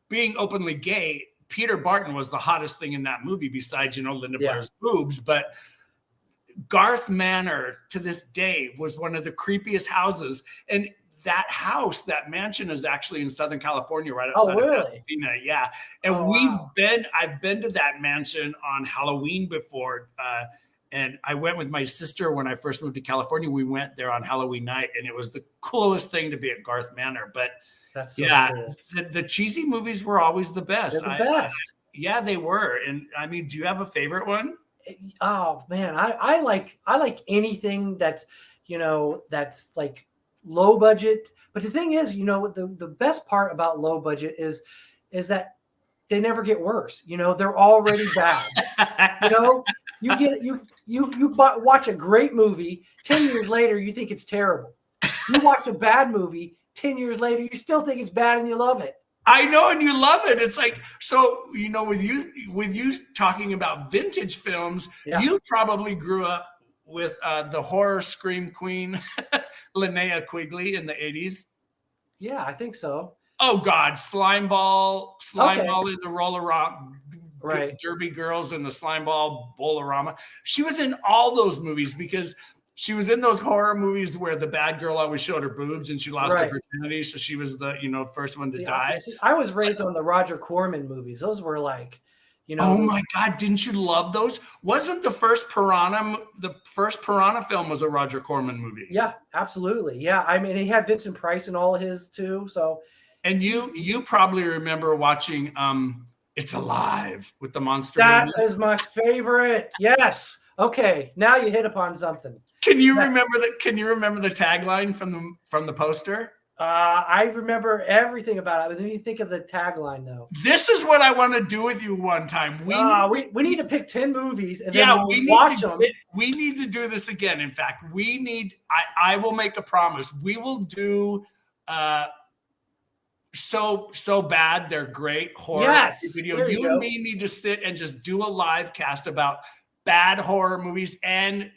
being openly gay. Peter Barton was the hottest thing in that movie besides, Linda Blair's boobs. But Garth Manor to this day was one of the creepiest houses. And that house, that mansion is actually in Southern California, right outside of Pasadena. Yeah. And I've been to that mansion on Halloween before. And I went with my sister when I first moved to California. We went there on Halloween night, and it was the coolest thing to be at Garth Manor. But that's so cool. The cheesy movies were always the best. They're the best. Yeah, they were. And I mean, do you have a favorite one? Oh man, I like anything that's, that's like low budget. But the thing is, the best part about low budget is that they never get worse. They're already bad. You watch a great movie, 10 years later you think it's terrible. You watch a bad movie, 10 years later you still think it's bad and you love it. I know, and you love it. It's like, so with you talking about vintage films, you probably grew up with the horror scream queen, Linnea Quigley in the 80s. Yeah, I think so. Oh God, Slimeball in the Roller Rock, right? Derby Girls in the Slimeball Bolorama. She was in all those movies because She was in those horror movies where the bad girl always showed her boobs and she lost her Right. virginity, so she was the first one to See, die. I was raised on the Roger Corman movies. Those were like, Oh my God, didn't you love those? Wasn't the first Piranha film was a Roger Corman movie? Yeah, absolutely. Yeah, I mean, he had Vincent Price in all his too. So, and you probably remember watching It's Alive with the monster. That is my favorite. Yes. Okay, now you hit upon something. Can you remember that? Can you remember the tagline from the poster? I remember everything about it. Let me think of the tagline though. This is what I want to do with you one time. We need to pick 10 movies and then we'll watch them. We need to do this again. In fact, I will make a promise. We will do so bad they're great horror video. You and me need to sit and just do a live cast about bad horror movies and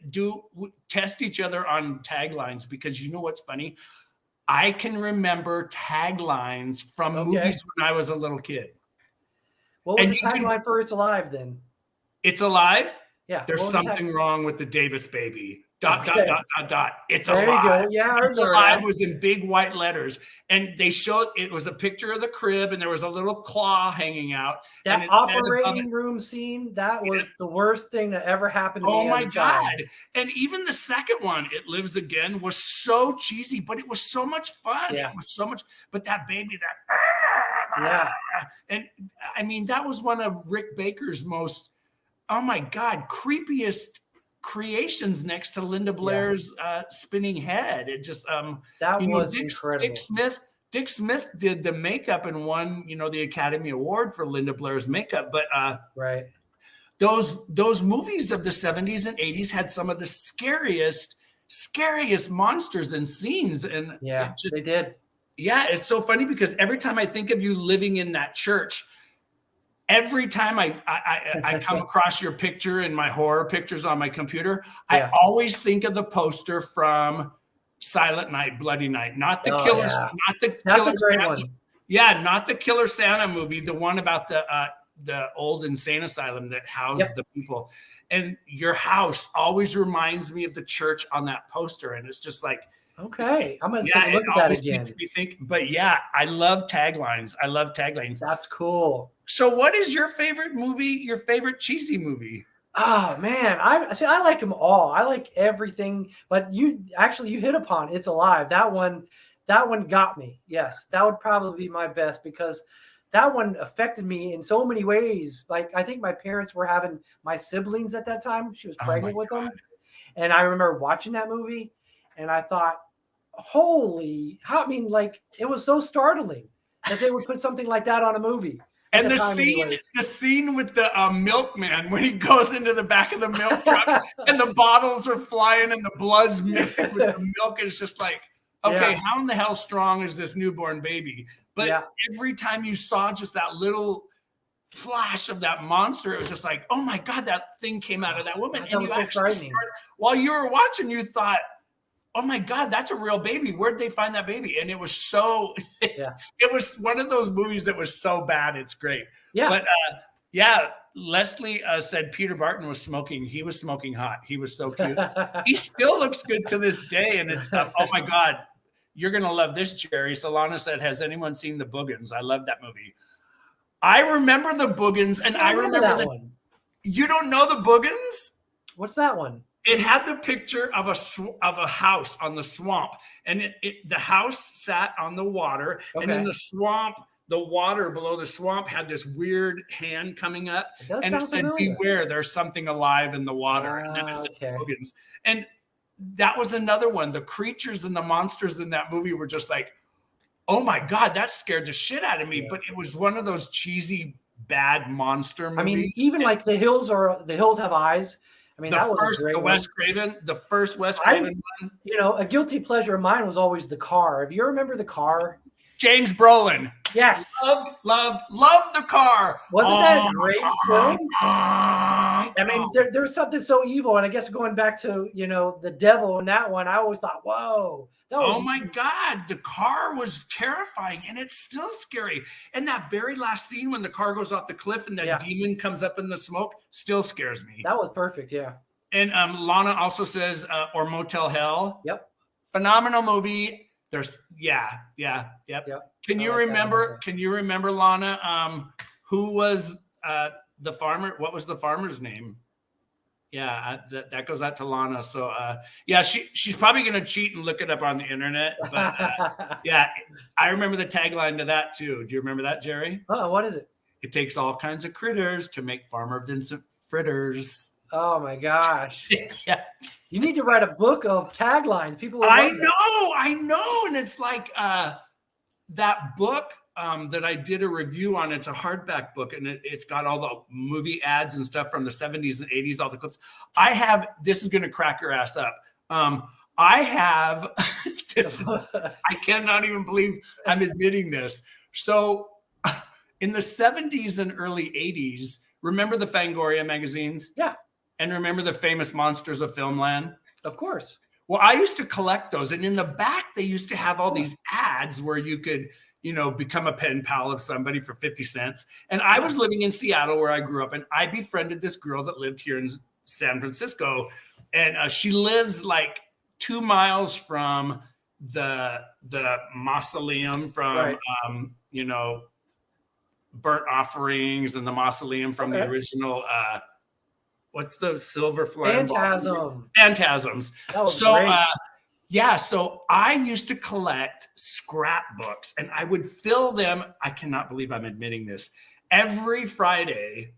test each other on taglines, because you know what's funny? I can remember taglines from movies when I was a little kid. What was the tagline for It's Alive then? It's Alive? Yeah. There's something wrong with the Davis baby. ... It's there alive. You go. Yeah, It's Alive was in big white letters. And they showed, it was a picture of the crib and there was a little claw hanging out. That operating room scene, that was the worst thing that ever happened to me. Oh my God. And even the second one, It Lives Again, was so cheesy, but it was so much fun. Yeah. It was so much, but that baby, and I mean, that was one of Rick Baker's most, oh my God, creepiest creations next to Linda Blair's spinning head. It just that was incredible. Dick Smith did the makeup and won the Academy Award for Linda Blair's makeup. But right, those movies of the 70s and 80s had some of the scariest monsters and scenes. And they did. Yeah, it's so funny because every time I think of you living in that church, every time I come across your picture in my horror pictures on my computer, I always think of the poster from Silent Night, Bloody Night, not the Killer Santa. Yeah, not the Killer Santa movie, the one about the old insane asylum that housed the people. And your house always reminds me of the church on that poster, and it's just like, okay, I'm gonna take a look at that again. Makes me think, but yeah, I love taglines. That's cool. So what is your favorite movie, your favorite cheesy movie? Oh man, I like them all. I like everything, but you hit upon It's Alive. That one got me. Yes, that would probably be my best because that one affected me in so many ways. Like, I think my parents were having my siblings at that time. She was pregnant with them. And I remember watching that movie and I thought, it was so startling that they would put something like that on a movie. And the scene with the milkman when he goes into the back of the milk truck and the bottles are flying and the blood's mixing with the milk. It's just like, okay, how in the hell strong is this newborn baby? But every time you saw just that little flash of that monster, it was just like, oh my God, that thing came out of that woman. And you actually while you were watching, you thought, oh my God, that's a real baby. Where'd they find that baby? And it was so, it was one of those movies that was so bad. It's great. Yeah. But Leslie said Peter Barton was smoking. He was smoking hot. He was so cute. He still looks good to this day. And it's, oh my God, you're going to love this, Jerry. Solana said, has anyone seen The Boogans? I love that movie. I remember The Boogans. And I remember that one. You don't know The Boogans? What's that one? It had the picture of a house on the swamp, and the house sat on the water, and in the swamp, the water below the swamp had this weird hand coming up, and it said, "Beware, there's something alive in the water." And then it said Boogans. And that was another one. The creatures and the monsters in that movie were just like, oh my God, that scared the shit out of me. But it was one of those cheesy, bad monster movies. I mean, even like The Hills Have Eyes. I mean, that was a great one. The first Wes Craven one. A guilty pleasure of mine was always The Car. If you remember The Car? James Brolin. Yes. Loved The Car. Wasn't that a great film? I mean, there's something so evil. And I guess going back to, the devil in that one, I always thought, whoa. Oh my God, The Car was terrifying, and it's still scary. And that very last scene when the car goes off the cliff and that demon comes up in the smoke still scares me. That was perfect, yeah. And Lana also says, or Motel Hell. Yep. Phenomenal movie. There's yep. Can you remember? Can you remember, Lana? Who was the farmer? What was the farmer's name? Yeah, that goes out to Lana. So yeah, she's probably gonna cheat and look it up on the internet. But yeah, I remember the tagline to that too. Do you remember that, Jerry? Oh, what is it? It takes all kinds of critters to make Farmer Vincent fritters. Oh my gosh. Yeah. You need to write a book of taglines. People will I know. And it's like that book that I did a review on. It's a hardback book, and it's got all the movie ads and stuff from the 70s and 80s, all the clips. I have, this is going to crack your ass up. I have, I cannot even believe I'm admitting this. So in the 70s and early 80s, remember the Fangoria magazines? Yeah. And remember the famous Monsters of Filmland? Of course. Well, I used to collect those. And in the back, they used to have all these ads where you could, become a pen pal of somebody for 50 cents. And I was living in Seattle where I grew up, and I befriended this girl that lived here in San Francisco. And she lives like 2 miles from the mausoleum from, Burnt Offerings, and the mausoleum from the original, what's the silver flag? Phantasms. So, great. So I used to collect scrapbooks, and I would fill them. I cannot believe I'm admitting this. Every Friday,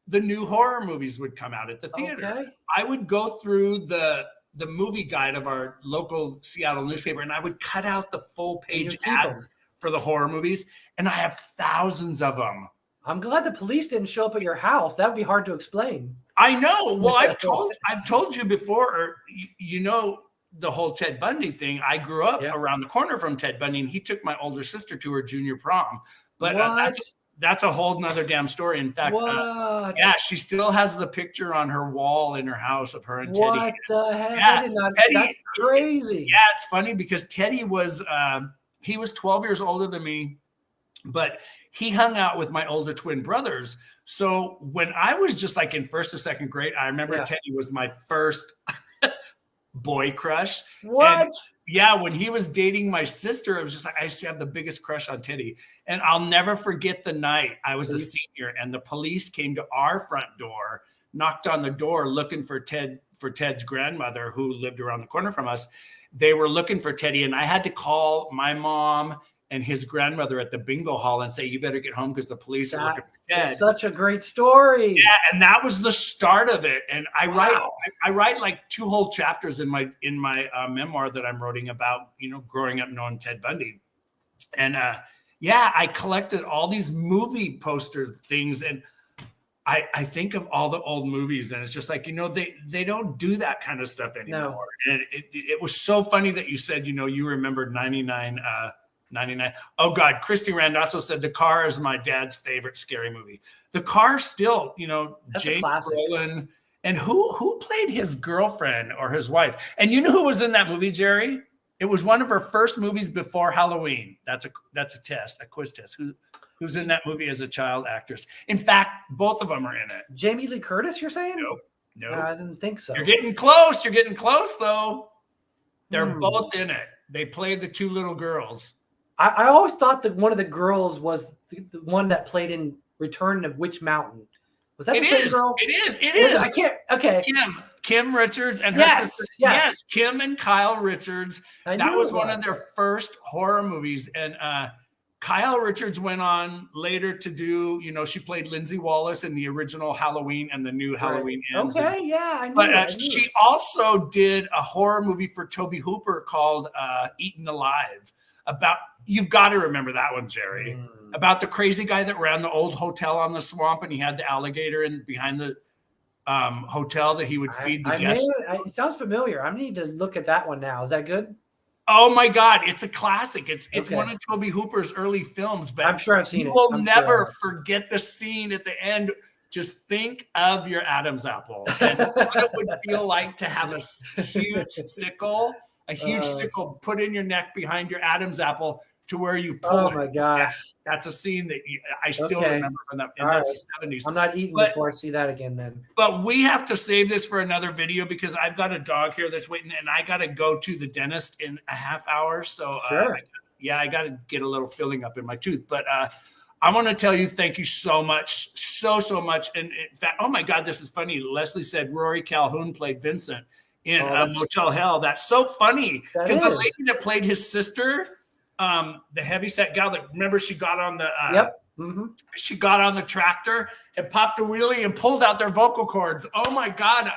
the new horror movies would come out at the theater. Okay. I would go through the movie guide of our local Seattle newspaper, and I would cut out the full page ads for the horror movies, and I have thousands of them. I'm glad the police didn't show up at your house. That would be hard to explain. I know. Well, I've told you before, or the whole Ted Bundy thing. I grew up around the corner from Ted Bundy, and he took my older sister to her junior prom. But that's a whole nother damn story. In fact, she still has the picture on her wall in her house of her and Teddy. What the heck? That's crazy. Yeah, it's funny because Teddy was he was 12 years older than me, but he hung out with my older twin brothers. So when I was just like in first or second grade, I remember Teddy was my first boy crush. What? And when he was dating my sister, it was just like I used to have the biggest crush on Teddy. And I'll never forget the night I was a senior, and the police came to our front door, knocked on the door looking for Ted's grandmother, who lived around the corner from us. They were looking for Teddy, and I had to call my mom and his grandmother at the bingo hall and say, "You better get home because the police are looking for Ted." It's such a great story. Yeah, and that was the start of it. And I write like 2 whole chapters in my memoir that I'm writing about, growing up knowing Ted Bundy. And I collected all these movie poster things, and I think of all the old movies, and it's just like, they don't do that kind of stuff anymore. No. And it was so funny that you said, you remembered 99. Oh God, Christy Randazzo said The Car is my dad's favorite scary movie. The Car still, James Brolin, and who played his girlfriend or his wife? And you know who was in that movie, Jerry? It was one of her first movies before Halloween. That's a test, a quiz test. Who's in that movie as a child actress? In fact, both of them are in it. Jamie Lee Curtis, you're saying? No. I didn't think so. You're getting close. Though. They're both in it. They played the 2 little girls. I always thought that one of the girls was the one that played in Return to Witch Mountain. Was that the same girl? It is. I can't. Okay. Kim Richards and her sister. Yes, Kim and Kyle Richards. That was one of their first horror movies. And Kyle Richards went on later to do, she played Lindsay Wallace in the original Halloween and the new Halloween Ends. Okay, I knew But she also did a horror movie for Tobe Hooper called Eaten Alive. You've got to remember that one, Jerry. About the crazy guy that ran the old hotel on the swamp, and he had the alligator behind the hotel that he would feed the guests. It sounds familiar. I need to look at that one now. Is that good? Oh my God, it's a classic. It's one of Tobe Hooper's early films, but I'm sure I've seen it. You will never forget the scene at the end. Just think of your Adam's apple and what it would feel like to have a huge sickle put in your neck behind your Adam's apple, to where you pull Oh it. my gosh. That's a scene that I still Okay. remember from that, and All that's right. the 70s. I'm not eating before I see that again then. But we have to save this for another video because I've got a dog here that's waiting, and I got to go to the dentist in a half hour. So Sure. I got to get a little filling up in my tooth. But I want to tell you, thank you so much, so much. And in fact, oh my God, this is funny. Leslie said Rory Calhoun played Vincent in Motel Hell. That's so funny because the lady that played his sister, the heavyset gal that, remember, she got on the she got on the tractor and popped a wheelie and pulled out their vocal cords. Oh my God.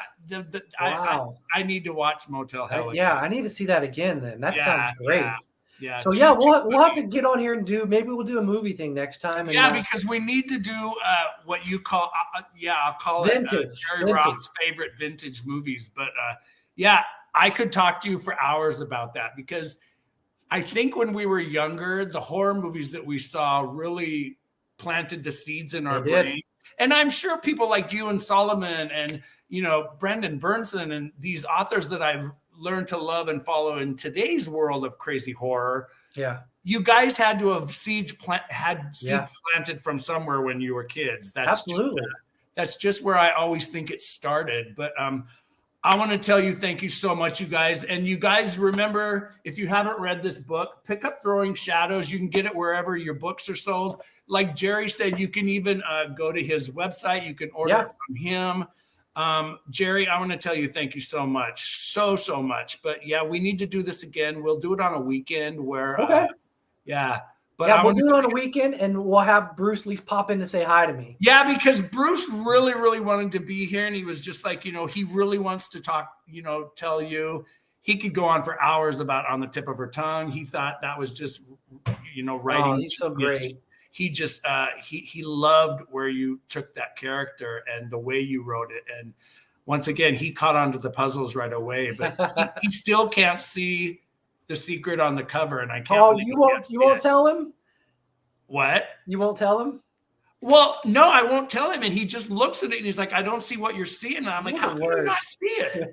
Wow. I need to watch Motel Hell. Yeah, I need to see that again then. That sounds great. Yeah. So we'll have to get on here and maybe we'll do a movie thing next time. And, because we need to do what you call, I'll call vintage, it Jerry Roth's favorite vintage movies. But I could talk to you for hours about that because I think when we were younger, the horror movies that we saw really planted the seeds in our brain. And I'm sure people like you and Solomon and, Brendan Burnson and these authors that I've learned to love and follow in today's world of crazy horror. Yeah. You guys had to have seeds planted from somewhere when you were kids. Absolutely. That's just where I always think it started. But I want to tell you, thank you so much, you guys. And you guys remember, if you haven't read this book, pick up Throwing Shadows. You can get it wherever your books are sold. Like Jerry said, you can even go to his website. You can order it from him. Jerry, I want to tell you, thank you so much. So much. But we need to do this again. We'll do it on a weekend where, But we'll do it on a weekend and we'll have Bruce Lee pop in to say hi to me. Yeah, because Bruce really wanted to be here. And he was just like, he really wants to talk, tell you. He could go on for hours about On the Tip of Her Tongue. He thought that was just, writing. Oh, he's so great. He just, he loved where you took that character and the way you wrote it. And once again, he caught on to the puzzles right away, but he still can't see the secret on the cover, and I can't. Oh, you won't tell him? What? You won't tell him? Well, no, I won't tell him, and he just looks at it and he's like, "I don't see what you're seeing." And I'm like, "How can you not see it?"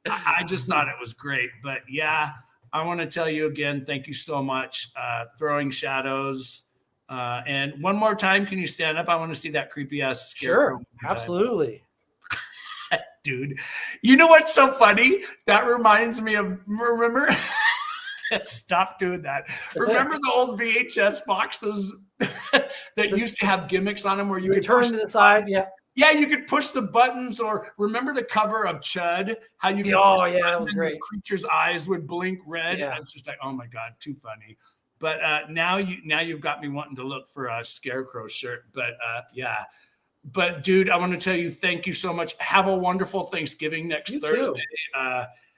I just thought it was great, but I want to tell you again, thank you so much. Throwing Shadows, and one more time, can you stand up? I want to see that creepy ass scarecrow. Sure, absolutely. Dude, you know what's so funny? That reminds me of, remember? Stop doing that. Remember the old VHS boxes that used to have gimmicks on them where you could turn to the side? Yeah, you could push the buttons, or remember the cover of Chud? How you could that was great. The creature's eyes would blink red. Yeah. It's just like, oh my God, too funny. But now you've got me wanting to look for a Scarecrow shirt. But But dude, I want to tell you, thank you so much. Have a wonderful Thanksgiving next Thursday.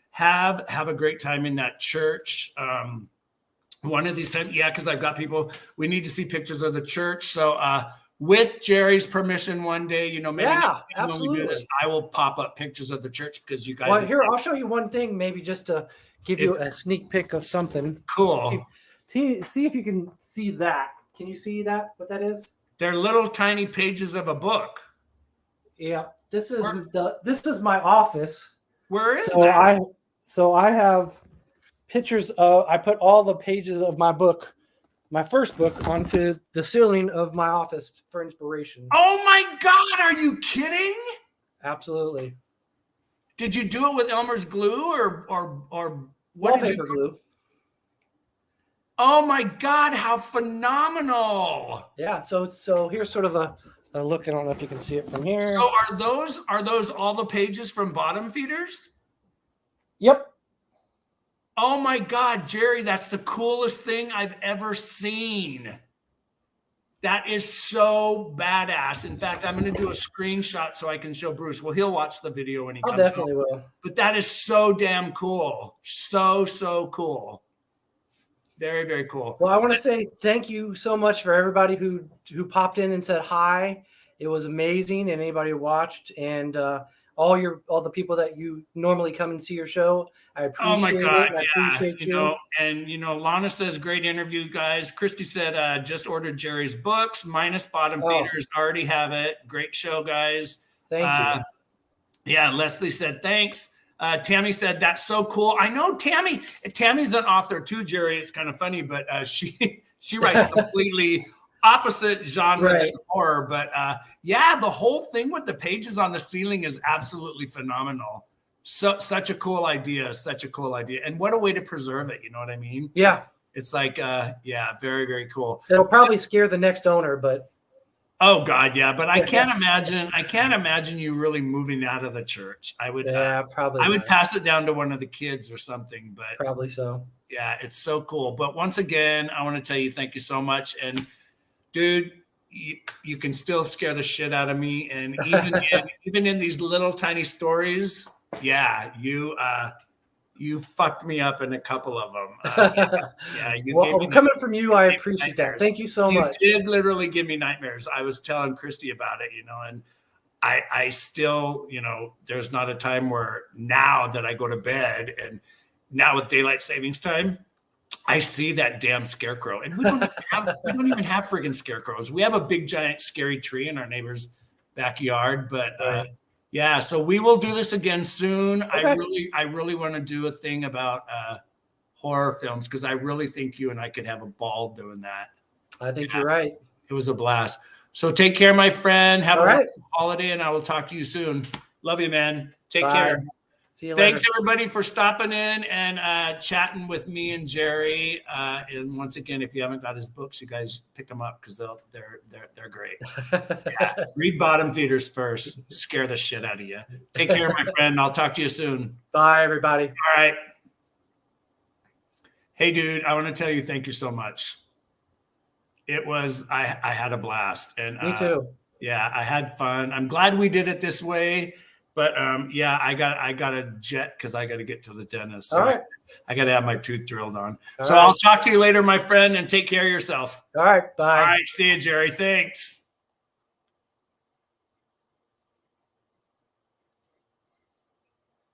Have a great time in that church. One of these times, because I've got people, we need to see pictures of the church. So with Jerry's permission one day, maybe when we do this, I will pop up pictures of the church because you guys. Well, here, I'll show you one thing, maybe just to give you a sneak peek of something. Cool. See if you can see that. Can you see that, what that is? They're little tiny pages of a book. Yeah, this is my office. Where is that? So I have pictures of. I put all the pages of my book, my first book, onto the ceiling of my office for inspiration. Oh my God! Are you kidding? Absolutely. Did you do it with Elmer's glue or what? Wallpaper glue. Oh my God, how phenomenal. Yeah, so here's sort of a look. I don't know if you can see it from here. So are those all the pages from Bottom Feeders? Yep. Oh my God, Jerry, that's the coolest thing I've ever seen. That is so badass. In fact, I'm going to do a screenshot so I can show Bruce. Well, he'll watch the video when he comes. I definitely will. But that is so damn cool. So cool. Very, very cool. Well, I want to say thank you so much for everybody who popped in and said hi. It was amazing, and anybody who watched, and all the people that you normally come and see your show. I appreciate it. Oh my God, I appreciate you. And Lana says great interview, guys. Christy said just ordered Jerry's books minus Bottom Feeders. Already have it. Great show, guys. Thank you. Yeah, Leslie said thanks. Tammy said, that's so cool. I know Tammy's an author too, Jerry. It's kind of funny, but she writes completely opposite genre than horror. But yeah, the whole thing with the pages on the ceiling is absolutely phenomenal. Such a cool idea. And what a way to preserve it. You know what I mean? Yeah. It's like, yeah, very, very cool. It'll probably scare the next owner, but. Oh God, yeah. But I can't imagine you really moving out of the church. I would, probably. I would pass it down to one of the kids or something, but probably so. Yeah, it's so cool. But once again, I want to tell you, thank you so much. And dude, you can still scare the shit out of me. And even in these little tiny stories, yeah, you fucked me up in a couple of them. Yeah, coming from you, I appreciate that. Thank you so much. You did literally give me nightmares. I was telling Christy about it, and I still, there's not a time where now that I go to bed and now with daylight savings time, I see that damn scarecrow. And we don't even have friggin' scarecrows. We have a big giant scary tree in our neighbor's backyard, but yeah, so we will do this again soon. Okay. I really want to do a thing about horror films because I really think you and I could have a ball doing that. I think you're right. It was a blast. So take care, my friend. Have a wonderful holiday, and I will talk to you soon. Love you, man. Take care. See you later. Thanks, everybody, for stopping in and chatting with me and Jerry. And once again, if you haven't got his books, you guys pick them up because they're great. Yeah. Read Bottom Feeders first. Scare the shit out of you. Take care, my friend. I'll talk to you soon. Bye, everybody. All right. Hey, dude, I want to tell you thank you so much. I had a blast. And me too. Yeah, I had fun. I'm glad we did it this way. But yeah, I got a jet because I got to get to the dentist. So all right. I got to have my tooth drilled on. All right. I'll talk to you later, my friend, and take care of yourself. All right. Bye. All right. See you, Jerry. Thanks.